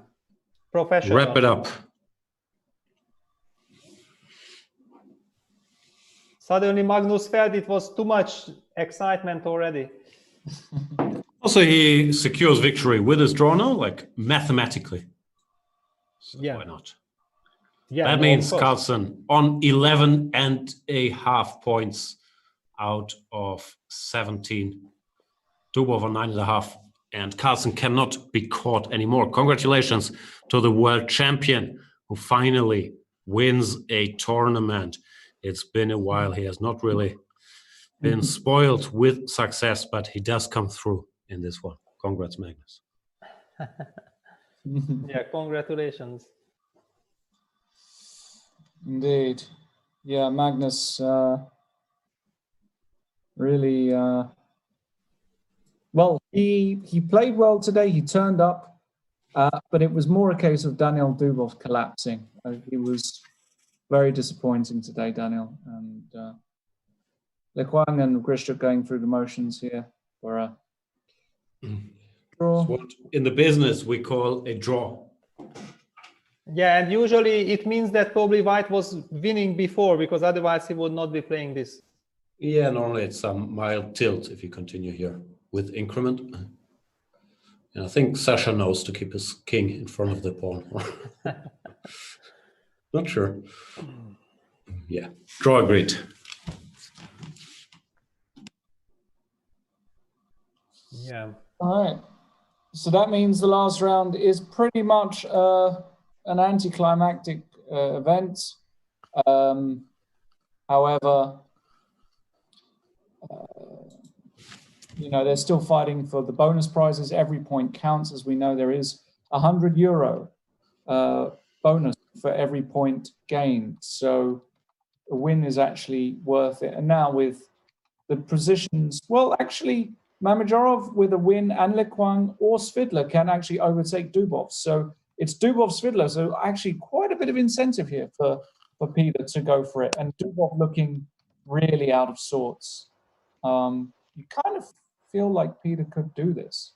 Professional. Wrap it up. Suddenly Magnus felt it was too much excitement already. Also, he secures victory with his draw now, like mathematically. So yeah. Why not? Yeah, that means Carlsen on 11.5 points out of 17. Dubov on 9.5. And Carlsen cannot be caught anymore. Congratulations to the world champion who finally wins a tournament. It's been a while. He has not really been spoiled with success, but he does come through in this one. Congrats, Magnus. Yeah, congratulations. Indeed. Yeah, Magnus really... well, he played well today. He turned up, but it was more a case of Daniel Dubov collapsing. He was very disappointing today, Daniel. And Lequang and Grischuk going through the motions here for a draw. It's what in the business we call a draw. Yeah, and usually it means that probably White was winning before, because otherwise he would not be playing this. Yeah, normally it's some mild tilt if you continue here with increment. And I think Sasha knows to keep his king in front of the pawn. Not sure. Yeah, draw agreed. Yeah. All right. So that means the last round is pretty much an anticlimactic event. However, you know, they're still fighting for the bonus prizes. Every point counts. As we know, there is €100 bonus for every point gained. So a win is actually worth it. And now with the positions, well, actually, Mamedyarov with a win and Lequang or Svidler can actually overtake Dubov. So it's Dubov Svidler. So actually quite a bit of incentive here for Peter to go for it. And Dubov looking really out of sorts. You kind of feel like Peter could do this.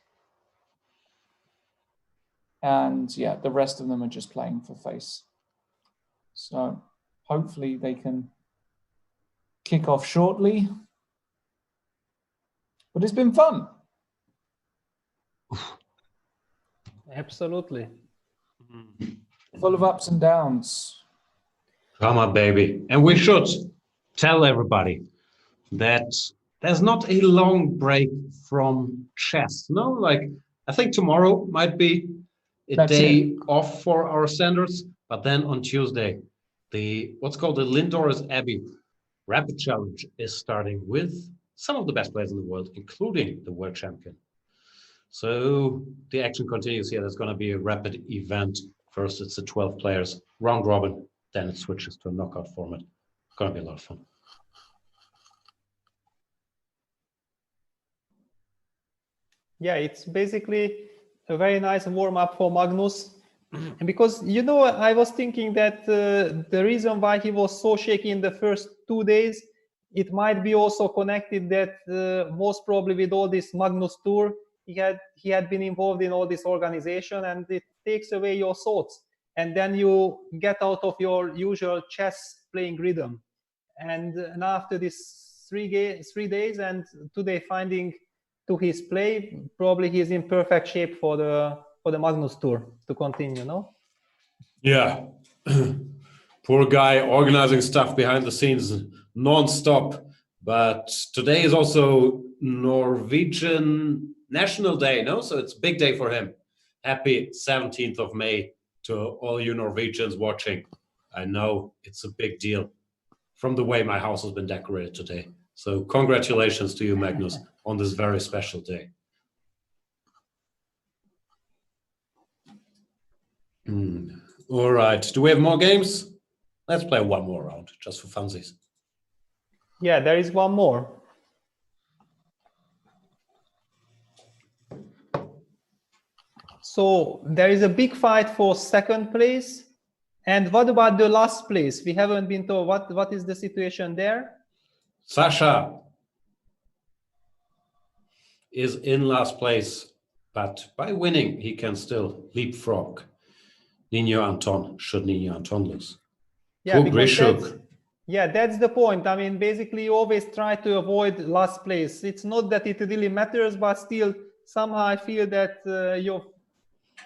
And yeah, the rest of them are just playing for face. So hopefully they can kick off shortly. But it's been fun. Absolutely. Full of ups and downs. Come on, baby. And we should tell everybody that there's not a long break from chess. No, like I think tomorrow might be a day off for our senders, but then on Tuesday, what's called the Lindor's Abbey Rapid Challenge is starting with some of the best players in the world, including the world champion. So the action continues here. There's going to be a rapid event. First, it's the 12 players, round robin. Then it switches to a knockout format. It's going to be a lot of fun. Yeah, it's basically a very nice warm-up for Magnus. Because, you know, I was thinking that the reason why he was so shaky in the first 2 days, it might be also connected that most probably with all this Magnus tour, he had been involved in all this organization, and it takes away your thoughts. And then you get out of your usual chess playing rhythm. And after this 3 days and today finding to his play, probably he's in perfect shape for the Magnus tour to continue, no? Yeah. Poor guy organizing stuff behind the scenes non-stop. But today is also Norwegian National Day, no? So it's a big day for him. Happy 17th of May to all you Norwegians watching. I know it's a big deal from the way my house has been decorated today. So congratulations to you, Magnus, on this very special day. All right. Do we have more games? Let's play one more round, just for funsies. Yeah, there is one more. So there is a big fight for second place. And what about the last place? We haven't been told what is the situation there. Sasha is in last place, but by winning, he can still leapfrog Nino Anton, should Nino Anton lose. Yeah, Grischuk. Yeah, that's the point. I mean, basically, you always try to avoid last place. It's not that it really matters, but still, somehow I feel that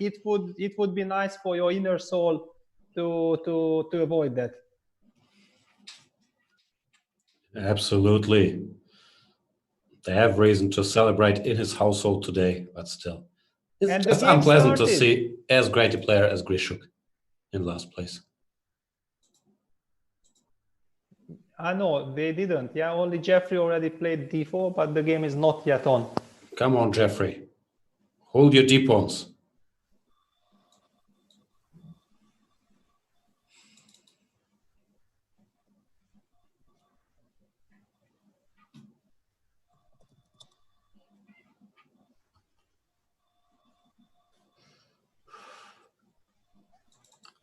it would be nice for your inner soul to avoid that. Absolutely. They have reason to celebrate in his household today, but still. It's just unpleasant to see as great a player as Grischuk in last place. I know, they didn't. Yeah, only Jeffrey already played d4, but the game is not yet on. Come on, Jeffrey. Hold your d-pawns.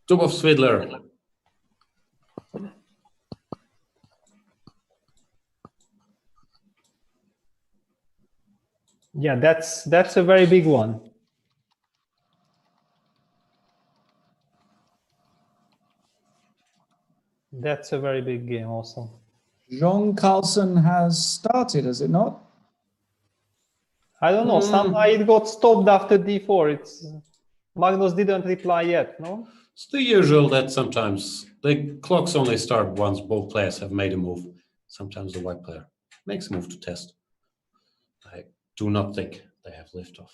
Dubov Svidler. Yeah, that's a very big one. That's a very big game also. Jean Carlsen has started, has it not? I don't know. Somehow it got stopped after d4. Magnus didn't reply yet, no? It's the usual that sometimes the clocks only start once both players have made a move. Sometimes the white player makes a move to test. I do not think they have liftoff.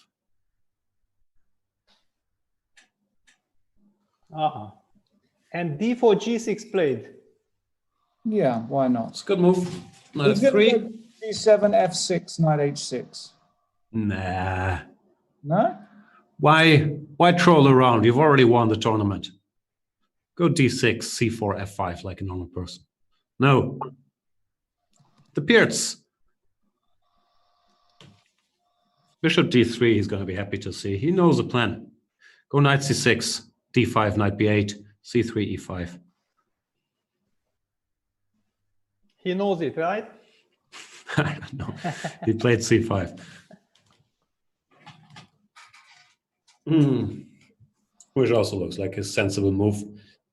And d4 g6 played. Yeah, why not? It's a good move. Knight f3. G7, f6, knight h6. Nah. No? Why troll around? You've already won the tournament. Go d6, c4, f5 like a normal person. No. The Pierts. Bishop d3, he's going to be happy to see. He knows the plan. Go knight c6, d5, knight b8, c3, e5. He knows it, right? I don't know. He played c5. Which also looks like a sensible move.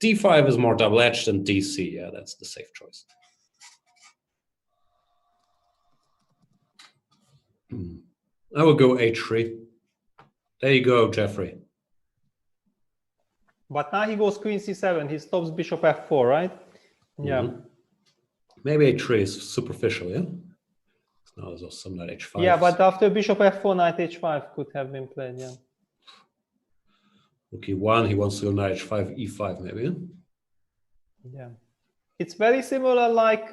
d5 is more double-edged than dc. Yeah, that's the safe choice. I will go h3. There you go, Jeffrey. But now he goes queen c7. He stops bishop f4, right? Yeah. Maybe h3 is superficial, yeah? Now there's also some knight h5. Yeah, but after bishop f4, knight h5 could have been played, yeah. Rook e1, he wants to go knight h5, e5 maybe, yeah? Yeah. It's very similar like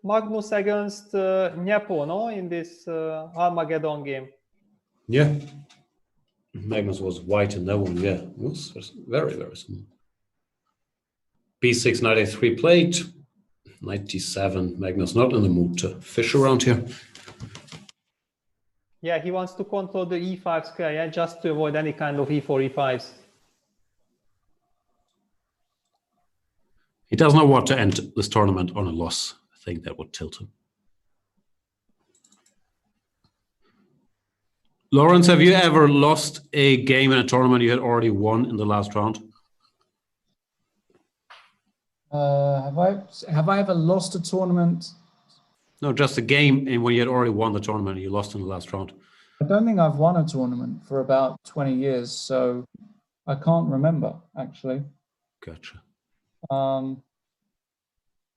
Magnus against Nepo, no? In this Armageddon game. Yeah. Magnus was white in that one, yeah. It was very, very similar. b6, knight a3 played. Knight d7. Magnus not in the mood to fish around here. Yeah, he wants to control the e5 square, yeah, just to avoid any kind of e4, e5s. He does not want to end this tournament on a loss. I think that would tilt him. Lawrence, have you ever lost a game in a tournament you had already won in the last round? Have I ever lost a tournament? No, just a game in when you had already won the tournament and you lost in the last round. I don't think I've won a tournament for about 20 years, so I can't remember, actually. Gotcha.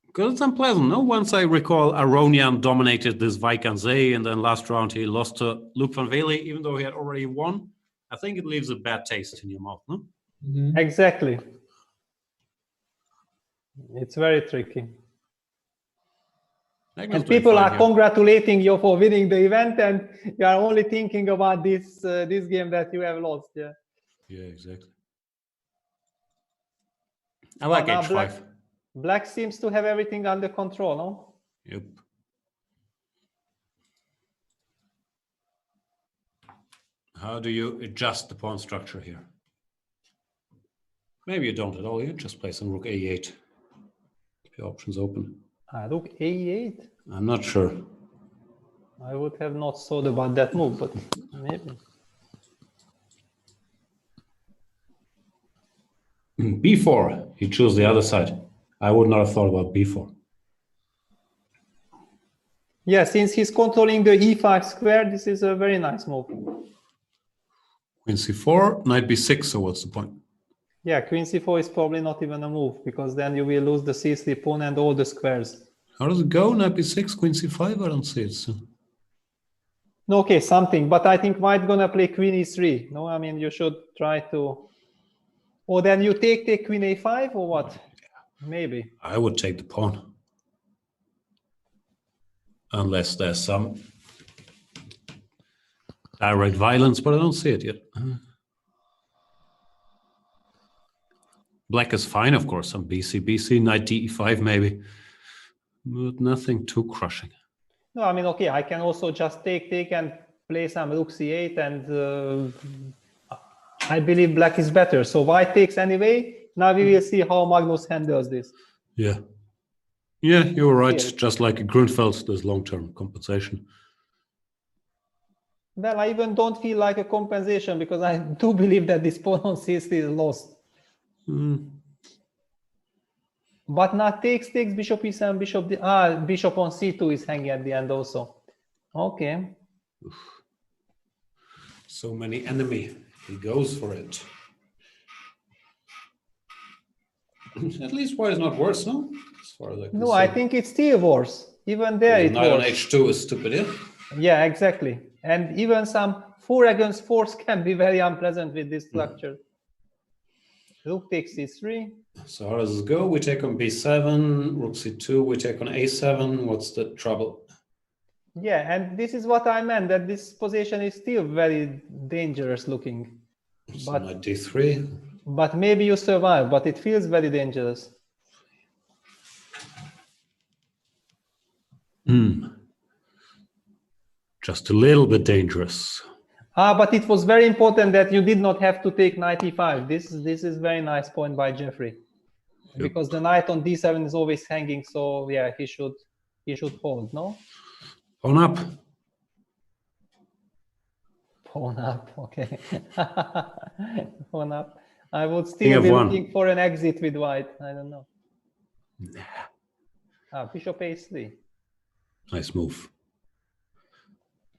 Because it's unpleasant, no? Once I recall, Aronian dominated this Vaikanze, and then last round he lost to Luke van Vele, even though he had already won. I think it leaves a bad taste in your mouth, no? Mm-hmm. Exactly. It's very tricky. And people are congratulating you for winning the event, and you are only thinking about this this game that you have lost. Yeah. Yeah, exactly. I like h5. Black seems to have everything under control, no? Yep. How do you adjust the pawn structure here? Maybe you don't at all. You just play some rook a8. Keep your options open. Rook a8? I'm not sure. I would have not thought about that move, but maybe. b4. You choose the other side. I would not have thought about b4. Yeah, since he's controlling the e5 square, this is a very nice move. Queen c4, knight b6, so what's the point? Yeah, queen c4 is probably not even a move, because then you will lose the c3 pawn and all the squares. How does it go? Knight b6, queen c5? I don't see it. So. No, okay, something, but I think white gonna play queen e3. No, I mean, you should try to... Or then you take queen a5 or what? Maybe. I would take the pawn. Unless there's some direct violence, but I don't see it yet. Black is fine, of course. Some BC, knight d5 maybe. But nothing too crushing. No, I mean, okay, I can also just take and play some rook c8, and I believe black is better. So white takes anyway. Now we will see how Magnus handles this. Yeah. Yeah, you're right. Yeah. Just like Grunfeld, there's long-term compensation. Well, I even don't feel like a compensation, because I do believe that this pawn on c3 is lost. But now takes bishop e7, bishop on c2 is hanging at the end also. Okay. So many enemy. He goes for it. At least white is not worse, no? As far as I can see. I think it's still worse. Even there it was. Knight on h2 is stupid, yeah? Yeah, exactly. And even some 4 against 4s can be very unpleasant with this structure. Rook takes c3. So how does this go? We take on b7, rook c2, we take on a7. What's the trouble? Yeah, and this is what I meant, that this position is still very dangerous looking. So knight d3. But maybe you survive, but it feels very dangerous. Just a little bit dangerous. But it was very important that you did not have to take knight e5. This is very nice point by Jeffrey. Yep. Because the knight on d7 is always hanging, so yeah, he should hold, no? Pawn up. Pawn up, okay. Pawn up. I would still King be of one. looking for an exit with white. I don't know. Nah. Bishop a3. Nice move.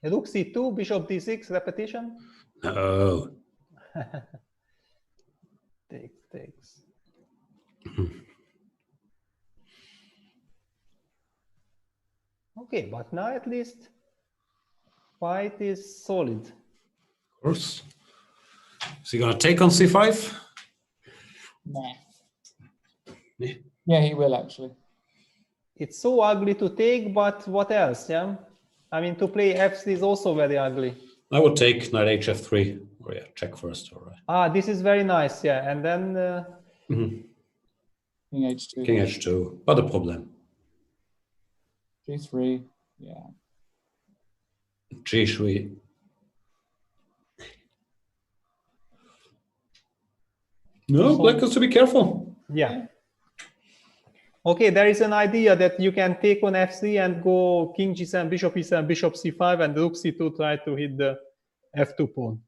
Rook c2, bishop d6, repetition. No. Takes. Okay, but now at least white is solid. Of course. Is he going to take on c5? Nah. Yeah. Yeah, he will actually. It's so ugly to take, but what else? Yeah, I mean, to play f3 is also very ugly. I would take knight hf3. Or yeah, check first. All right. This is very nice. Yeah, and then King h2. King h2. Pas de problème. g3. Yeah. g3. No, black has to be careful. yeah. Okay, there is an idea that you can take on f3 and go king g7, bishop e7, bishop c5, and rook c2 try to hit the f2 pawn.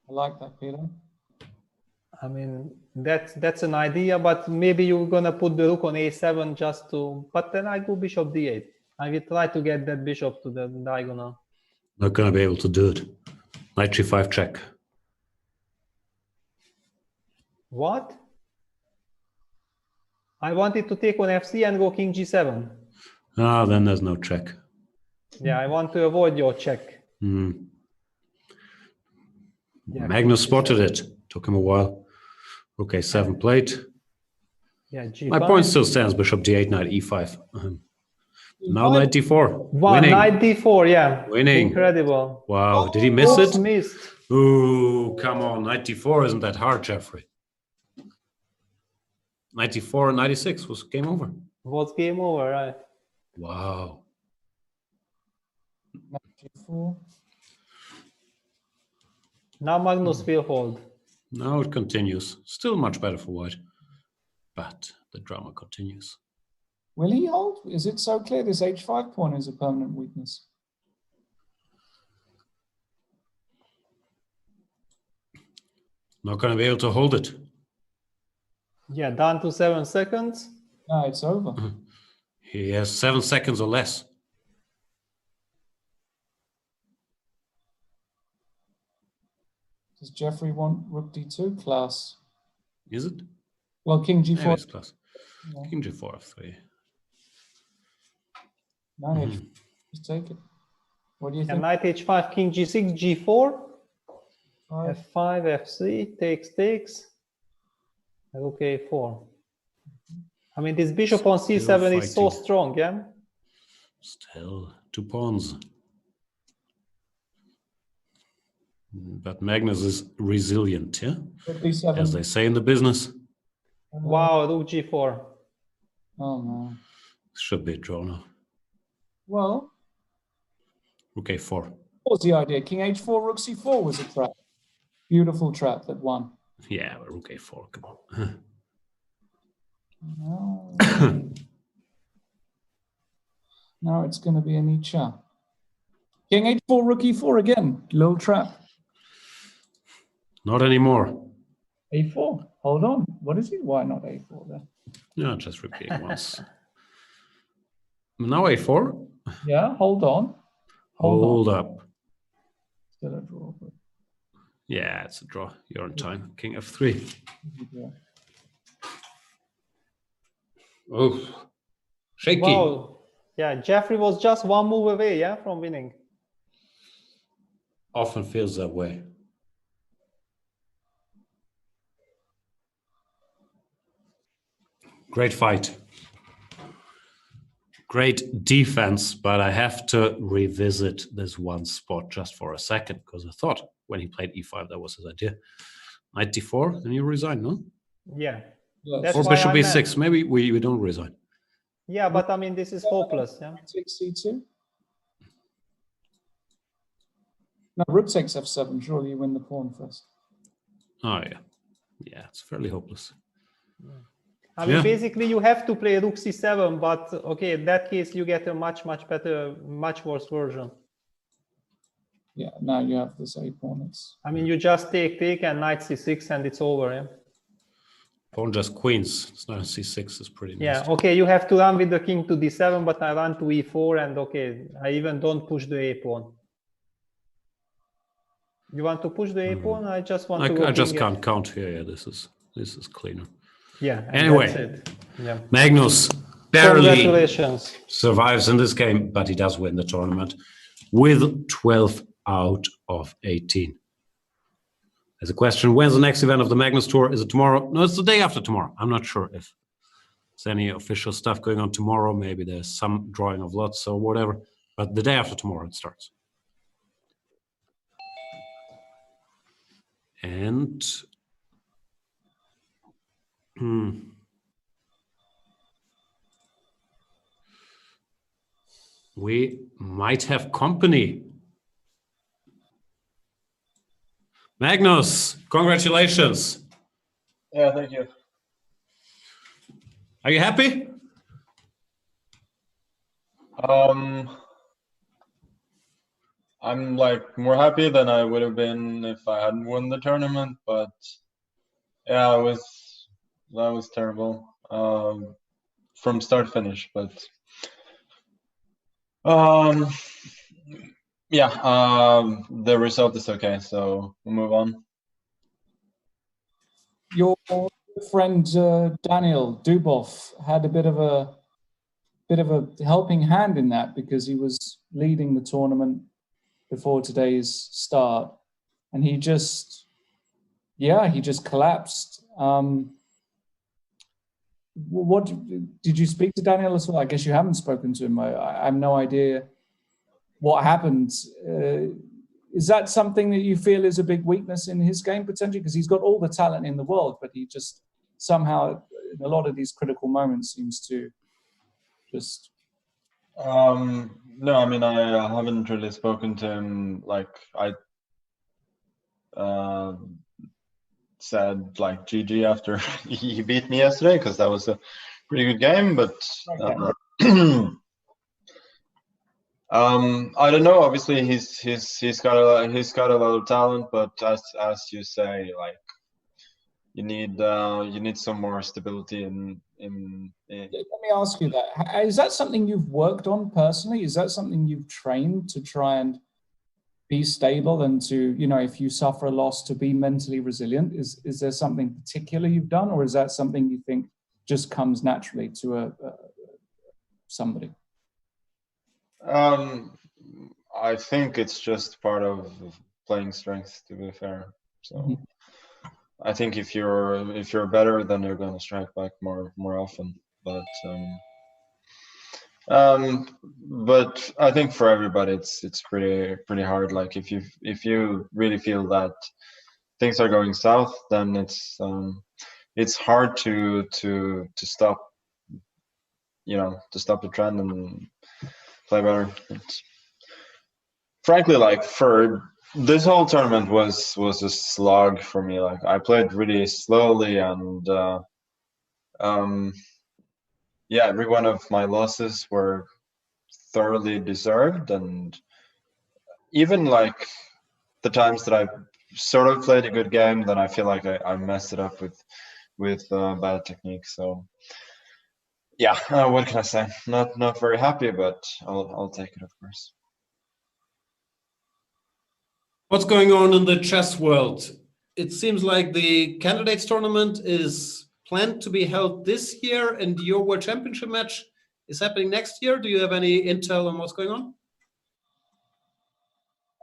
I like that, Peter. I mean, that's an idea, but maybe you're gonna put the rook on a7 just to. But then I go bishop d8. I will try to get that bishop to the diagonal. Not going to be able to do it. Knight g5 check. What? I wanted to take on f3 and go king g7. Then there's no check. Yeah, I want to avoid your check. Yeah, Magnus spotted it. Took him a while. Rook a7 played. Yeah, g5. My point still stands. Bishop d8, knight e5. Now knight d4. Wow, Winning. knight d4, yeah. Winning. Incredible. Wow, did he miss Oops, it? missed. Ooh, come on. Knight d4 isn't that hard, Jeffrey. Knight d4 and knight e6 was game over. What's game over, right? Wow. g4. Now Magnus will hold. Now it continues. Still much better for white. But the drama continues. Will he hold? Is it so clear this h5 pawn is a permanent weakness? Not going to be able to hold it. Yeah, down to 7 seconds. No, it's over. He has 7 seconds or less. Does Jeffrey want rook d2 class? Is it? Well, king Yeah, g4. it's class. Yeah. King g4 f3. No, just take it. What do you And think? knight h5, king g6, g4, Five. f5, f3, takes, rook a4. I mean, this bishop on c7 is so fighting. strong, yeah? Still 2 pawns. But Magnus is resilient, yeah? Rook d7. As they say in the business. Wow, rook g4. Oh, no. Should be a draw now. Well, Rook a4. what was the idea? King h4, rook c4 was a trap. Beautiful trap that won. Yeah, but rook a4, come on. No. Now it's going to be a Nietzsche. King h4, rook e4 again. Little trap. Not anymore. a4. Hold on. What is it? Why not a4 then? No, just repeat once. Now a4. Yeah, hold on. Hold up. Still a draw. But Yeah, it's a draw. You're on time. King f3. yeah. Oh, shaky. Wow. Yeah, Jeffrey was just one move away, yeah, from winning. Often feels that way. Great fight. great defense, but I have to revisit this one spot just for a second, because I thought when he played e5, that was his idea. Knight d4, and you resign, no? Yeah. Yes. That's Or why bishop I b6. meant. Maybe we don't resign. Yeah, but I mean, this is hopeless. Yeah. Takes c2. No, rook takes f7. Surely you win the pawn first. Oh, yeah. Yeah, it's fairly hopeless. I mean, Yeah. basically, you have to play rook c7, but okay, in that case, you get a much better, much worse version. Yeah, now you have this a pawn. I mean, you just take and knight c6 and it's over. Yeah. Pawn just queens. It's not a c6. It's pretty nice. Yeah. Okay, you have to run with the king to d7, but I run to e4, and okay, I even don't push the a pawn. You want to push the a pawn? I just want to. I just can't count here. Yeah, this is cleaner. Yeah. Anyway, that's it. Yeah. Magnus barely Congratulations. survives in this game, but he does win the tournament with 12 out of 18. There's a question, when's the next event of the Magnus Tour? Is it tomorrow? No, it's the day after tomorrow. I'm not sure if there's any official stuff going on tomorrow. Maybe there's some drawing of lots or whatever, but the day after tomorrow it starts. And we might have company. Magnus, congratulations. Yeah, thank you. Are you happy? I'm like more happy than I would have been if I hadn't won the tournament, but yeah, that was terrible from start to finish. But yeah, the result is okay, so we'll move on. Your friend Daniel Dubov had a bit of a helping hand in that, because he was leading the tournament before today's start, and he just collapsed. What did you speak to Daniel as well? I guess you haven't spoken to him. I have no idea what happened. Is that something that you feel is a big weakness in his game potentially? Because he's got all the talent in the world, but he just somehow, in a lot of these critical moments, seems to just... No, I mean, I haven't really spoken to him. Like, I said, like, GG after he beat me yesterday, because that was a pretty good game, but I don't know. Obviously, he's got a lot of talent, but as you say, like, you need some more stability in. Let me ask you that. Is that something you've worked on personally? Is that something you've trained to try and be stable and to, you know, if you suffer a loss, to be mentally resilient? Is there something particular you've done, or is that something you think just comes naturally to somebody? I think it's just part of playing strength, to be fair. So I think if you're better, then you're going to strike back more often. But I think for everybody, it's pretty hard. Like, if you really feel that things are going south, then it's hard to stop, to stop the trend and play better. Frankly, like, for this whole tournament was a slog for me. Like, I played really slowly, and yeah, every one of my losses were thoroughly deserved, and even like the times that I sort of played a good game, then I feel like I messed it up with bad technique. So yeah, what can I say? Not very happy, but I'll take it, of course. What's going on in the chess world? It seems like the candidates tournament is planned to be held this year, and your World Championship match is happening next year. Do you have any intel on what's going on?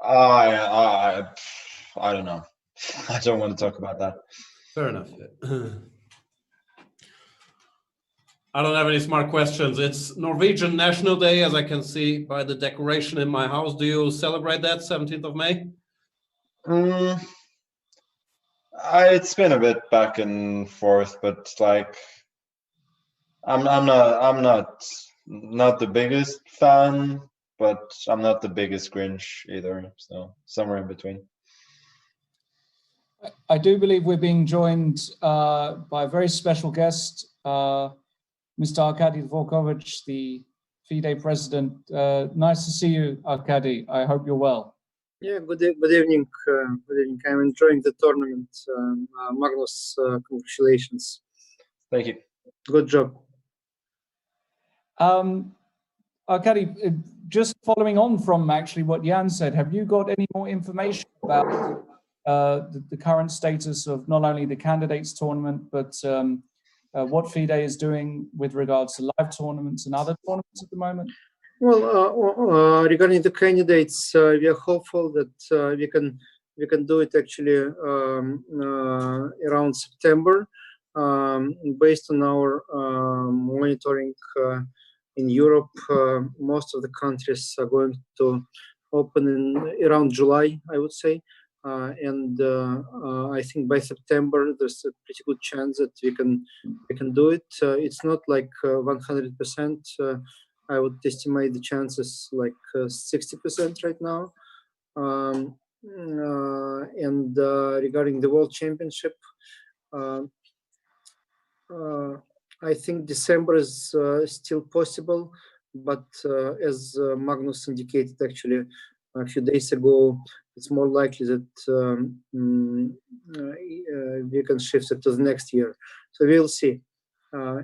I don't know. I don't want to talk about that. Fair enough. I don't have any smart questions. It's Norwegian National Day, as I can see by the decoration in my house. Do you celebrate that 17th of May? It's been a bit back and forth, but like I'm not the biggest fan, but I'm not the biggest Grinch either. So somewhere in between. I do believe we're being joined by a very special guest, Mr. Arkady Dvorkovich, the FIDE President. Nice to see you, Arkady. I hope you're well. Yeah, good evening. Good evening. I'm enjoying the tournament. Magnus, congratulations. Thank you. Good job. Arkady, just following on from actually what Jan said, have you got any more information about the current status of not only the candidates tournament, but what FIDE is doing with regards to live tournaments and other tournaments at the moment? Well, regarding the candidates, we are hopeful that we can do it actually around September, based on our monitoring in Europe. Most of the countries are going to open in around July, I would say. And I think by September there's a pretty good chance that we can do it. It's not like 100%. I would estimate the chances like 60% right now. And regarding the World Championship, I think December is still possible, but as Magnus indicated actually a few days ago, it's more likely that we can shift it to the next year. So we'll see.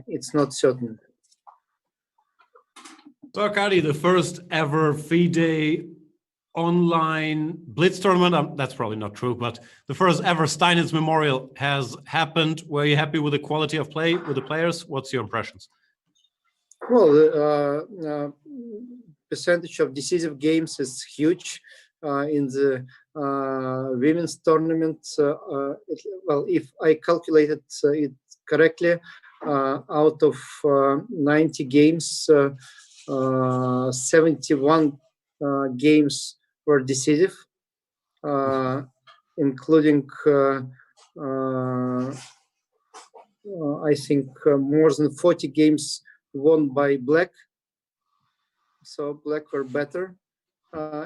It's not certain. So Arkady, the first ever FIDE online Blitz tournament, that's probably not true, but the first ever Steinitz Memorial has happened. Were you happy with the quality of play with the players? What's your impressions? Well, percentage of decisive games is huge in the women's tournament. Well, if I calculated it correctly, out of 90 games, 71 games were decisive, including I think more than 40 games won by Black. So Black were better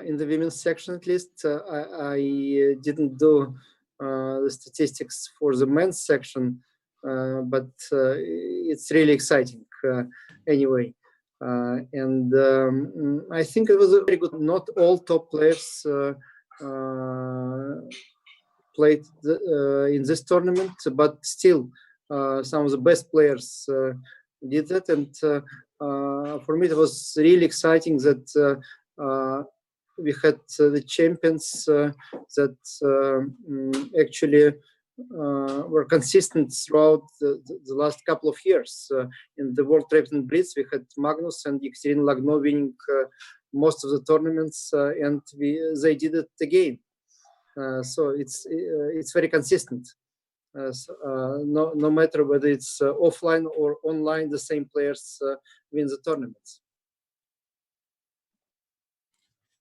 in the women's section, at least. I didn't do the statistics for the men's section, but it's really exciting anyway. And I think it was a very good. Not all top players played in this tournament, but still some of the best players did that. And for me, it was really exciting that we had the champions that actually were consistent throughout the last couple of years. In the World President Blitz, we had Magnus and Lagno winning most of the tournaments, and they did it again. So it's very consistent. No matter whether it's offline or online, the same players win the tournaments.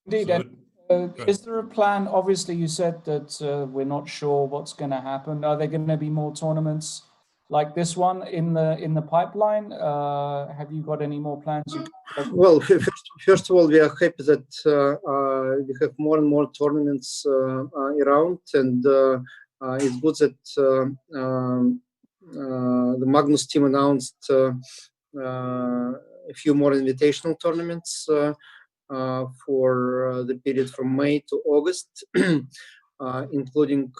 Indeed. Is there a plan? Obviously, you said that we're not sure what's going to happen. Are there going to be more tournaments like this one in the pipeline? Have you got any more plans? Well, first of all, we are happy that we have more and more tournaments around, and it's good that the Magnus team announced a few more invitational tournaments for the period from May to August, including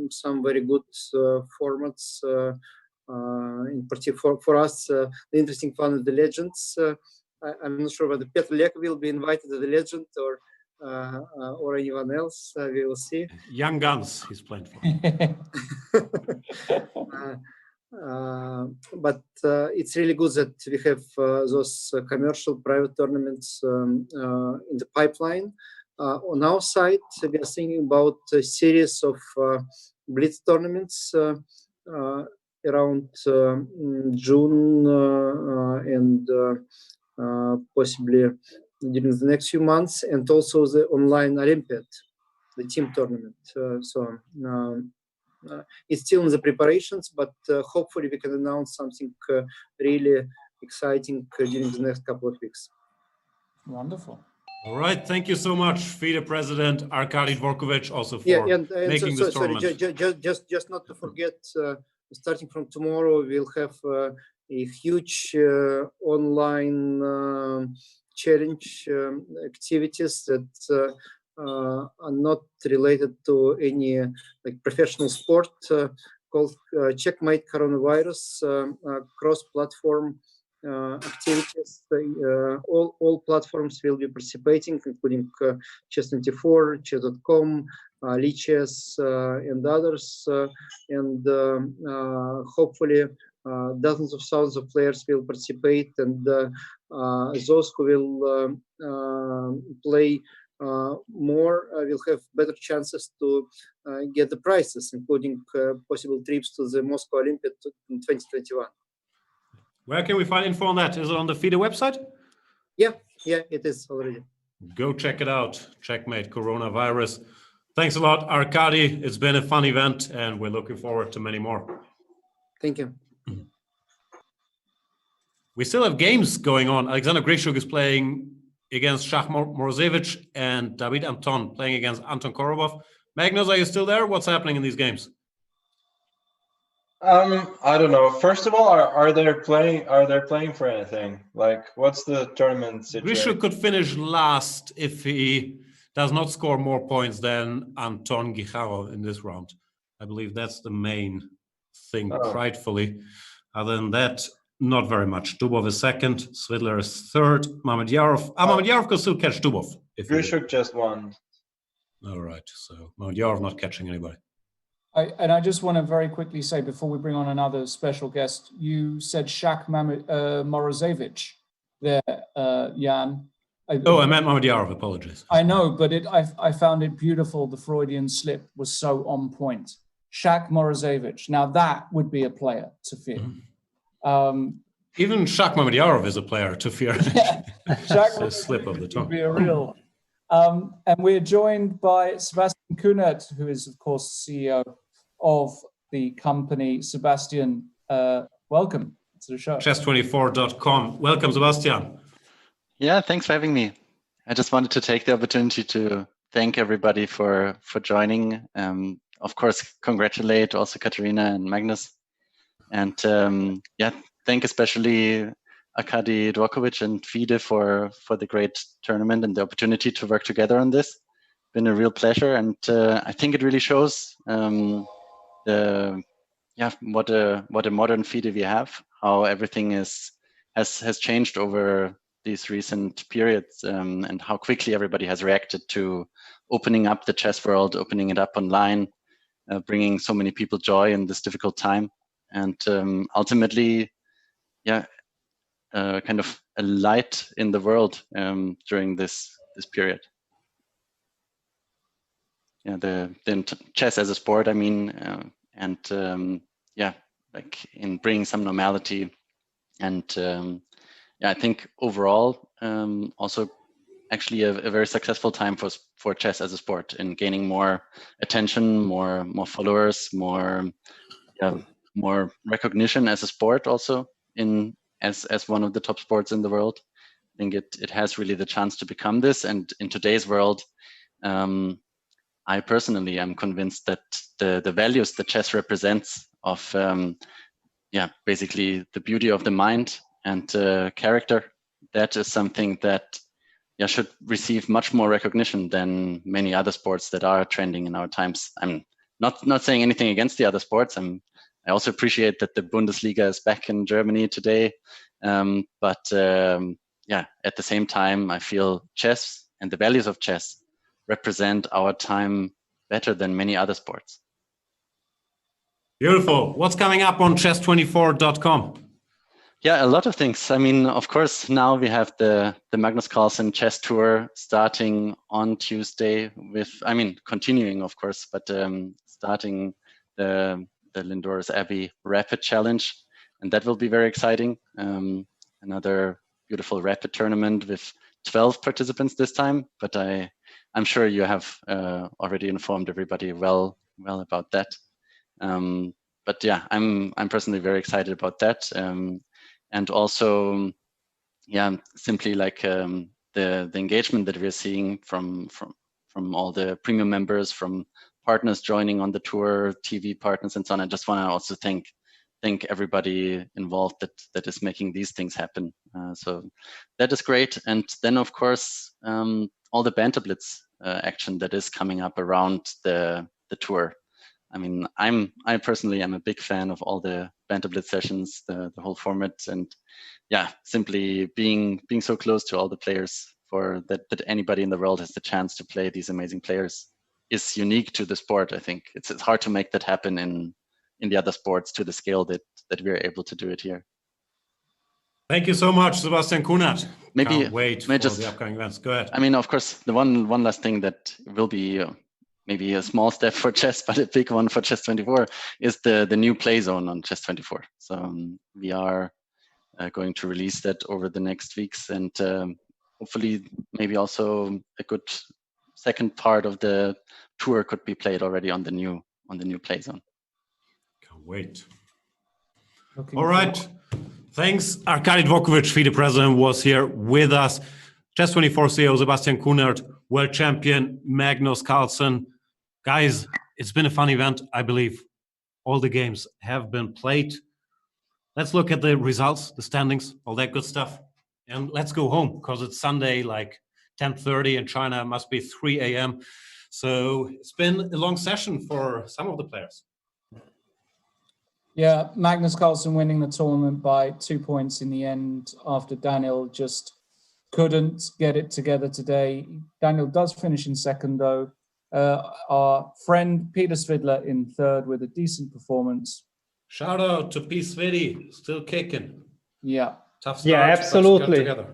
some very good formats. In particular, for us, the interesting one is the Legends. I'm not sure whether Petr Lek will be invited to the Legend or anyone else. We will see. Young Guns, he's playing for. But it's really good that we have those commercial private tournaments in the pipeline. On our side, we are thinking about a series of Blitz tournaments. around June and possibly during the next few months, and also the online Olympiad, the team tournament. It's still in the preparations, but hopefully we can announce something really exciting during the next couple of weeks. Wonderful. All right, thank you so much, FIDE President Arkady Dvorkovich, also for making this tournament. Just not to forget, starting from tomorrow, we'll have a huge online challenge activities that are not related to any like professional sport, called Checkmate Coronavirus, cross-platform activities. All platforms will be participating, including Chess24, Chess.com, Lichess, and others. Hopefully, dozens of thousands of players will participate, and those who will play more will have better chances to get the prizes, including possible trips to the Moscow Olympiad in 2021. Where can we find info on that? Is it on the FIDE website? Yeah, it is already. Go check it out. Checkmate Coronavirus. Thanks a lot, Arkady. It's been a fun event, and we're looking forward to many more. Thank you. We still have games going on. Alexander Grischuk is playing against Shach Morozevich, and David Anton playing against Anton Korobov. Magnus, are you still there? What's happening in these games? I don't know. First of all, are they playing for anything? Like, what's the tournament situation? Grischuk could finish last if he does not score more points than Anton Gicharov in this round. I believe that's the main thing, rightfully. Other than that, not very much. Dubov is second, Svidler is third, Mamedyarov. Mamedyarov could still catch Dubov. Grischuk just won. All right, so Mamedyarov not catching anybody. I just want to very quickly say, before we bring on another special guest, you said Shach Morozevich there, Jan. I meant Mamedyarov, apologies. I know, but I found it beautiful. The Freudian slip was so on point. Shach Morozevich. Now that would be a player to fear. Even Shach Mamedyarov is a player to fear. Yeah. It's a slip of the tongue. Would be a real. And we're joined by Sebastian Kunert, who is, of course, CEO of the company. Sebastian, welcome to the show. Chess24.com. Welcome, Sebastian. Yeah, thanks for having me. I just wanted to take the opportunity to thank everybody for joining. Of course, congratulate also Katarina and Magnus. And thank especially Arkady Dvorkovich and FIDE for the great tournament and the opportunity to work together on this. Been a real pleasure, and I think it really shows what a modern FIDE we have, how everything has changed over these recent periods, and how quickly everybody has reacted to opening up the chess world, opening it up online, bringing so many people joy in this difficult time, and ultimately, kind of a light in the world during this period. The chess as a sport, I mean, like in bringing some normality, and I think overall also actually a very successful time for chess as a sport, in gaining more attention, more followers, more recognition as a sport, also as one of the top sports in the world. I think it has really the chance to become this, and in today's world, I personally am convinced that the values that chess represents of basically the beauty of the mind and character, that is something that should receive much more recognition than many other sports that are trending in our times. I'm not saying anything against the other sports. I also appreciate that the Bundesliga is back in Germany today, but at the same time, I feel chess and the values of chess represent our time better than many other sports. Beautiful. What's coming up on chess24.com? Yeah, a lot of things. I mean, of course, now we have the Magnus Carlsen chess tour starting on Tuesday continuing, of course, but starting the Lindor's Abbey Rapid Challenge, and that will be very exciting. Another beautiful rapid tournament with 12 participants this time, but I'm sure you have already informed everybody well about that. But yeah, I'm personally very excited about that, and also, yeah, simply like the engagement that we're seeing from all the premium members, from partners joining on the tour, TV partners, and so on. I just want to also thank everybody involved that is making these things happen. So that is great. And then, of course, all the Banter Blitz action that is coming up around the tour. I mean, I personally am a big fan of all the Banter Blitz sessions, the whole format, and yeah, simply being so close to all the players for that anybody in the world has the chance to play these amazing players is unique to the sport. I think it's hard to make that happen in the other sports to the scale that we're able to do it here. Thank you so much, Sebastian Kunert. Maybe can't wait for the upcoming events. Go ahead. I mean, of course, the one last thing that will be maybe a small step for chess, but a big one for Chess 24 is the new play zone on Chess 24. So we are going to release that over the next weeks, and hopefully maybe also a good second part of the tour could be played already on the new play zone. Can't wait. Looking All right. Thanks. Arkady Dvorkovich, FIDE President, was here with us. Chess 24 CEO Sebastian Kunert, World Champion Magnus Carlsen. Guys, it's been a fun event, I believe. All the games have been played. Let's look at the results, the standings, all that good stuff. And let's go home, because it's Sunday, like 10:30 in China. It must be 3 a.m. So it's been a long session for some of the players. Yeah, Magnus Carlsen winning the tournament by 2 points in the end after Daniel just couldn't get it together today. Daniel does finish in second, though. Our friend Peter Svidler in third with a decent performance. Shout out to P. Svidi, still kicking. Yeah. Tough start. Yeah, absolutely. Together.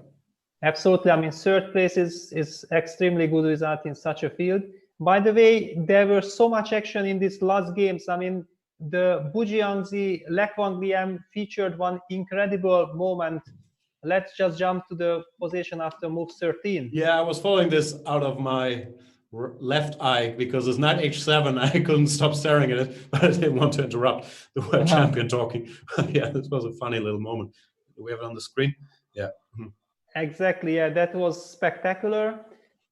Absolutely. I mean, third place is extremely good result in such a field. By the way, there was so much action in these last games. I mean, the Bujiangzi Lekwangliam featured one incredible moment. Let's just jump to the position after move 13. Yeah, I was following this out of my left eye because it's knight h7. I couldn't stop staring at it, but I didn't want to interrupt the world champion talking. Yeah, this was a funny little moment. Do we have it on the screen? Yeah. Exactly. Yeah, that was spectacular.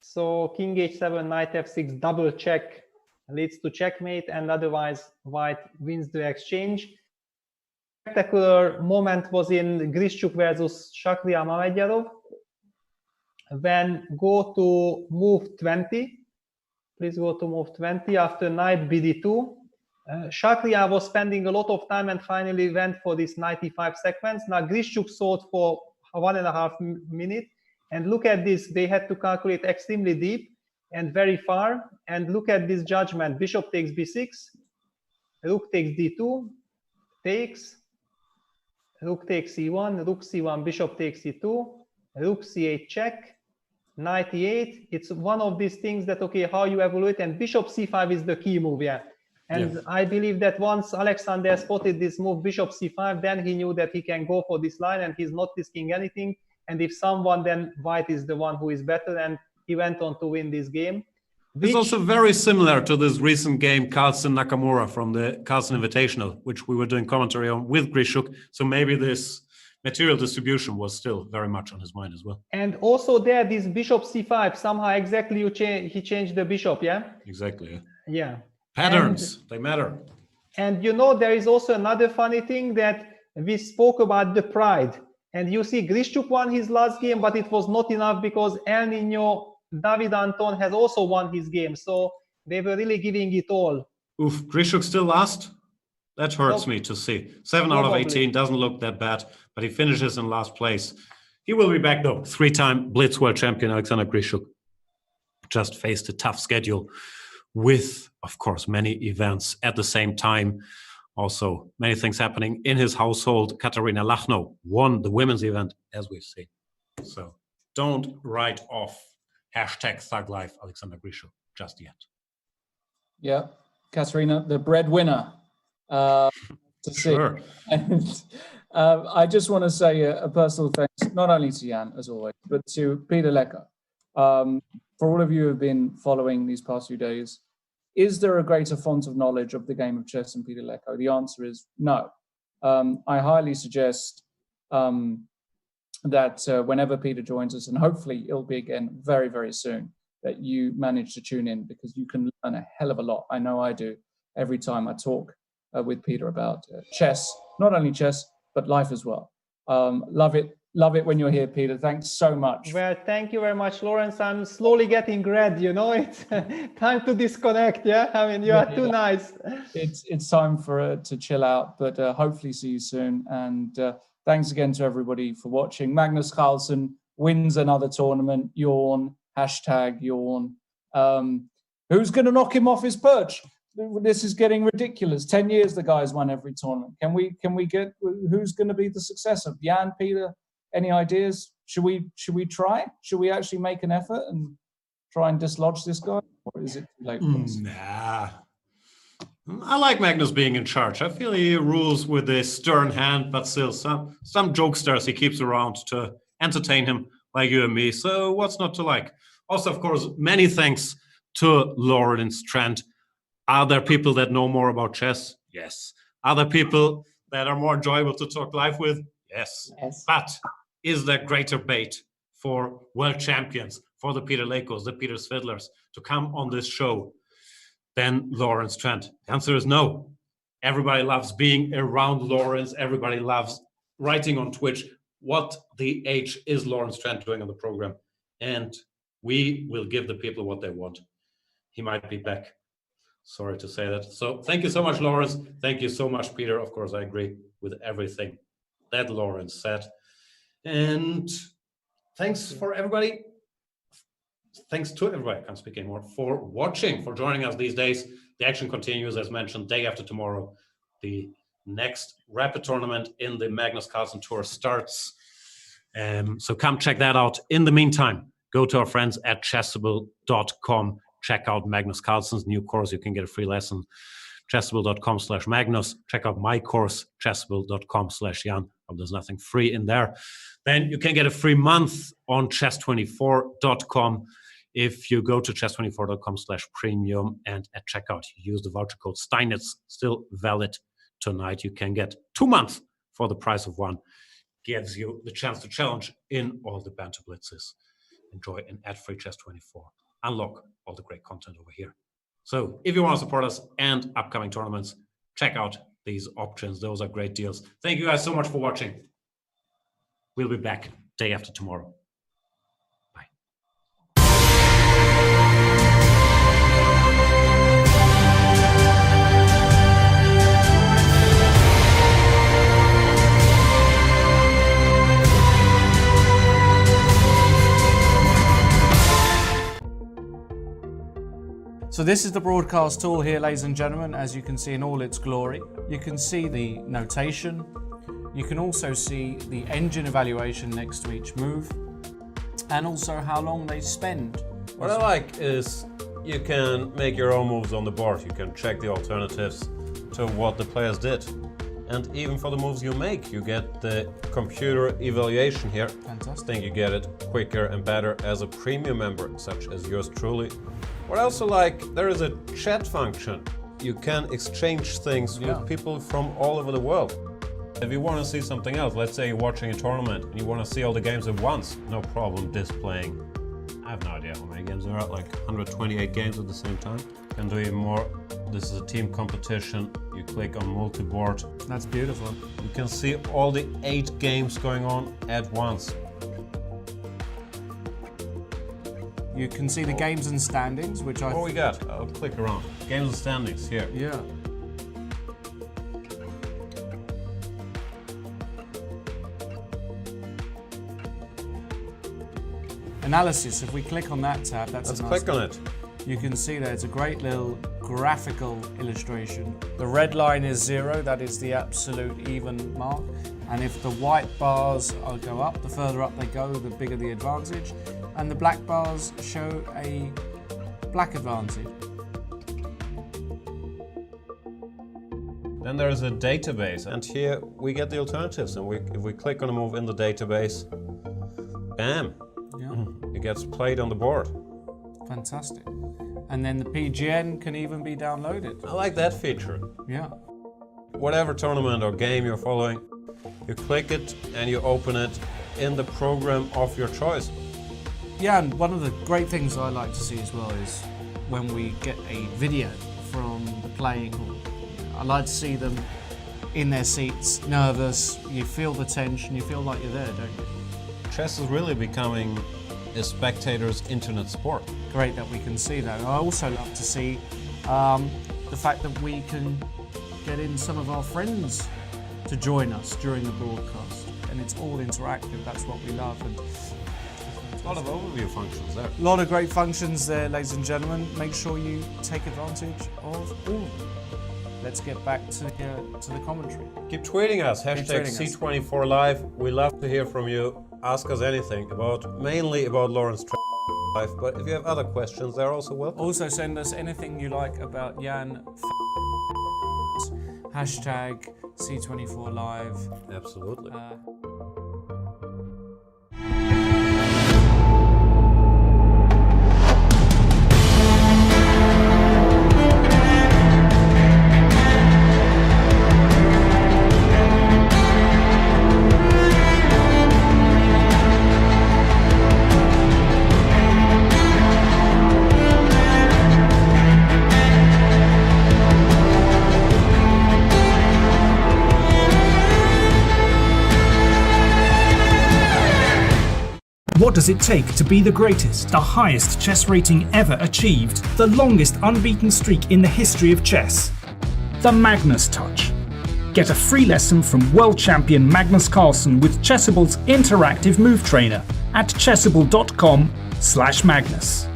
So king h7, knight f6, double check leads to checkmate, and otherwise white wins the exchange. Spectacular moment was in Grischuk versus Shakria Mamedyarov. When go to move 20, please go to move 20 after knight bd2. Shakria was spending a lot of time and finally went for this 95 sequence. Now Grischuk sought for 1.5 minutes, and look at this, they had to calculate extremely deep and very far, and look at this judgment. Bishop takes b6, rook takes d2, takes, rook takes e1, rook c1, bishop takes e2, rook c8 check, knight e8. It's one of these things that, okay, how you evaluate, and bishop c5 is the key move, yeah. And yeah. I believe that once Alexander spotted this move, bishop c5, then he knew that he can go for this line and he's not risking anything. And if someone, then white is the one who is better, and he went on to win this game. It's also very similar to this recent game, Carlsen Nakamura from the Carlsen Invitational, which we were doing commentary on with Grischuk. So maybe this material distribution was still very much on his mind as well. And also there, this bishop c5, somehow exactly he changed the bishop, yeah? Exactly. Yeah. Patterns, they matter. And you know, there is also another funny thing that we spoke about, the pride. And you see, Grischuk won his last game, but it was not enough because El Nino David Anton has also won his game. So they were really giving it all. Oof, Grischuk still last? That hurts me to see. 7 out of 18 doesn't look that bad, but he finishes in last place. He will be back though. 3-time Blitz World Champion Alexander Grischuk just faced a tough schedule with, of course, many events at the same time. Also, many things happening in his household. Katarina Lagno won the women's event, as we've seen. So don't write off #ThugLife Alexander Grischuk just yet. Yeah, Katarina, the breadwinner to see. Sure. And I just want to say a personal thanks, not only to Jan, as always, but to Peter Lecker. For all of you who have been following these past few days, is there a greater font of knowledge of the game of chess than Peter Lecker? The answer is no. I highly suggest that whenever Peter joins us, and hopefully it'll be again very, very soon, that you manage to tune in, because you can learn a hell of a lot. I know I do every time I talk with Peter about chess, not only chess, but life as well. Love it when you're here, Peter. Thanks so much. Well, thank you very much, Lawrence. I'm slowly getting red, you know, it's time to disconnect, yeah? I mean, you are too nice. It's time for to chill out, but hopefully see you soon. And thanks again to everybody for watching. Magnus Carlsen wins another tournament. Yawn, #yawn. Who's going to knock him off his perch? This is getting ridiculous. 10 years the guy's won every tournament. Can we get, who's going to be the successor? Jan, Peter, any ideas? Should we try? Should we actually make an effort and try and dislodge this guy? Or is it too late for us? Nah. I like Magnus being in charge. I feel he rules with a stern hand, but still some jokesters he keeps around to entertain him, like you and me. So what's not to like? Also, of course, many thanks to Lawrence Trent. Are there people that know more about chess? Yes. Are there people that are more enjoyable to talk live with? Yes. But is there greater bait for world champions, for the Peter Lakos, the Peter Svidlers, to come on this show than Lawrence Trent? The answer is no. Everybody loves being around Lawrence. Everybody loves writing on Twitch. What the H is Lawrence Trent doing on the program? And we will give the people what they want. He might be back. Sorry to say that. So thank you so much, Lawrence. Thank you so much, Peter. Of course, I agree with everything that Lawrence said. And thanks for everybody. Thanks to everybody, I can't speak anymore, for watching, for joining us these days. The action continues, as mentioned, day after tomorrow. The next rapid tournament in the Magnus Carlsen Tour starts. So come check that out. In the meantime, go to our friends at chessable.com. Check out Magnus Carlsen's new course. You can get a free lesson. Chessable.com/Magnus. Check out my course, chessable.com/Jan. There's nothing free in there. Then you can get a free month on chess24.com. If you go to chess24.com/premium and at checkout, you use the voucher code Steinitz, still valid tonight. You can get 2 months for the price of one. Gives you the chance to challenge in all the banter blitzes. Enjoy an ad-free Chess24. Unlock all the great content over here. So if you want to support us and upcoming tournaments, check out these options. Those are great deals. Thank you guys so much for watching. We'll be back day after tomorrow. Bye. So this is the broadcast tool here, ladies and gentlemen, as you can see in all its glory. You can see the notation. You can also see the engine evaluation next to each move, and also how long they spend. What I like is you can make your own moves on the board. You can check the alternatives to what the players did. And even for the moves you make, you get the computer evaluation here. Fantastic. I think you get it quicker and better as a premium member, such as yours truly. What I also like, there is a chat function. You can exchange things with people from all over the world. If you want to see something else, let's say you're watching a tournament and you want to see all the games at once, no problem displaying. I have no idea how many games there are, like 128 games at the same time. You can do even more. This is a team competition. You click on multi-board. That's beautiful. You can see all the 8 games going on at once. You can see the games and standings, which I... What we got? I'll click around. Games and standings here. Yeah. Analysis, if we click on that tab, Let's click on it. You can see that it's a great little graphical illustration. The red line is 0, that is the absolute even mark. And if the white bars go up, the further up they go, the bigger the advantage. And the black bars show a black advantage. Then there is a database, and here we get the alternatives. And if we click on a move in the database, bam, it gets played on the board. Fantastic. And then the PGN can even be downloaded. I like that feature. Yeah. Whatever tournament or game you're following, you click it and you open it in the program of your choice. Yeah, and one of the great things I like to see as well is when we get a video from the playing hall. I like to see them in their seats, nervous, you feel the tension, you feel like you're there, don't you? Chess is really becoming a spectator's internet sport. Great that we can see that. And I also love to see the fact that we can get in some of our friends to join us during the broadcast. And it's all interactive, that's what we love. And a lot of overview functions there. A lot of great functions there, ladies and gentlemen. Make sure you take advantage of all of them. Let's get back to the commentary. Keep tweeting us, hashtag C24Live. We love to hear from you. Ask us anything, mainly about Lawrence life, but if you have other questions, they're also welcome. Also send us anything you like about Jan. Hashtag C24Live. Absolutely. What does it take to be the greatest? The highest chess rating ever achieved, the longest unbeaten streak in the history of chess. The Magnus Touch. Get a free lesson from world champion Magnus Carlsen with Chessable's interactive move trainer at chessable.com/Magnus.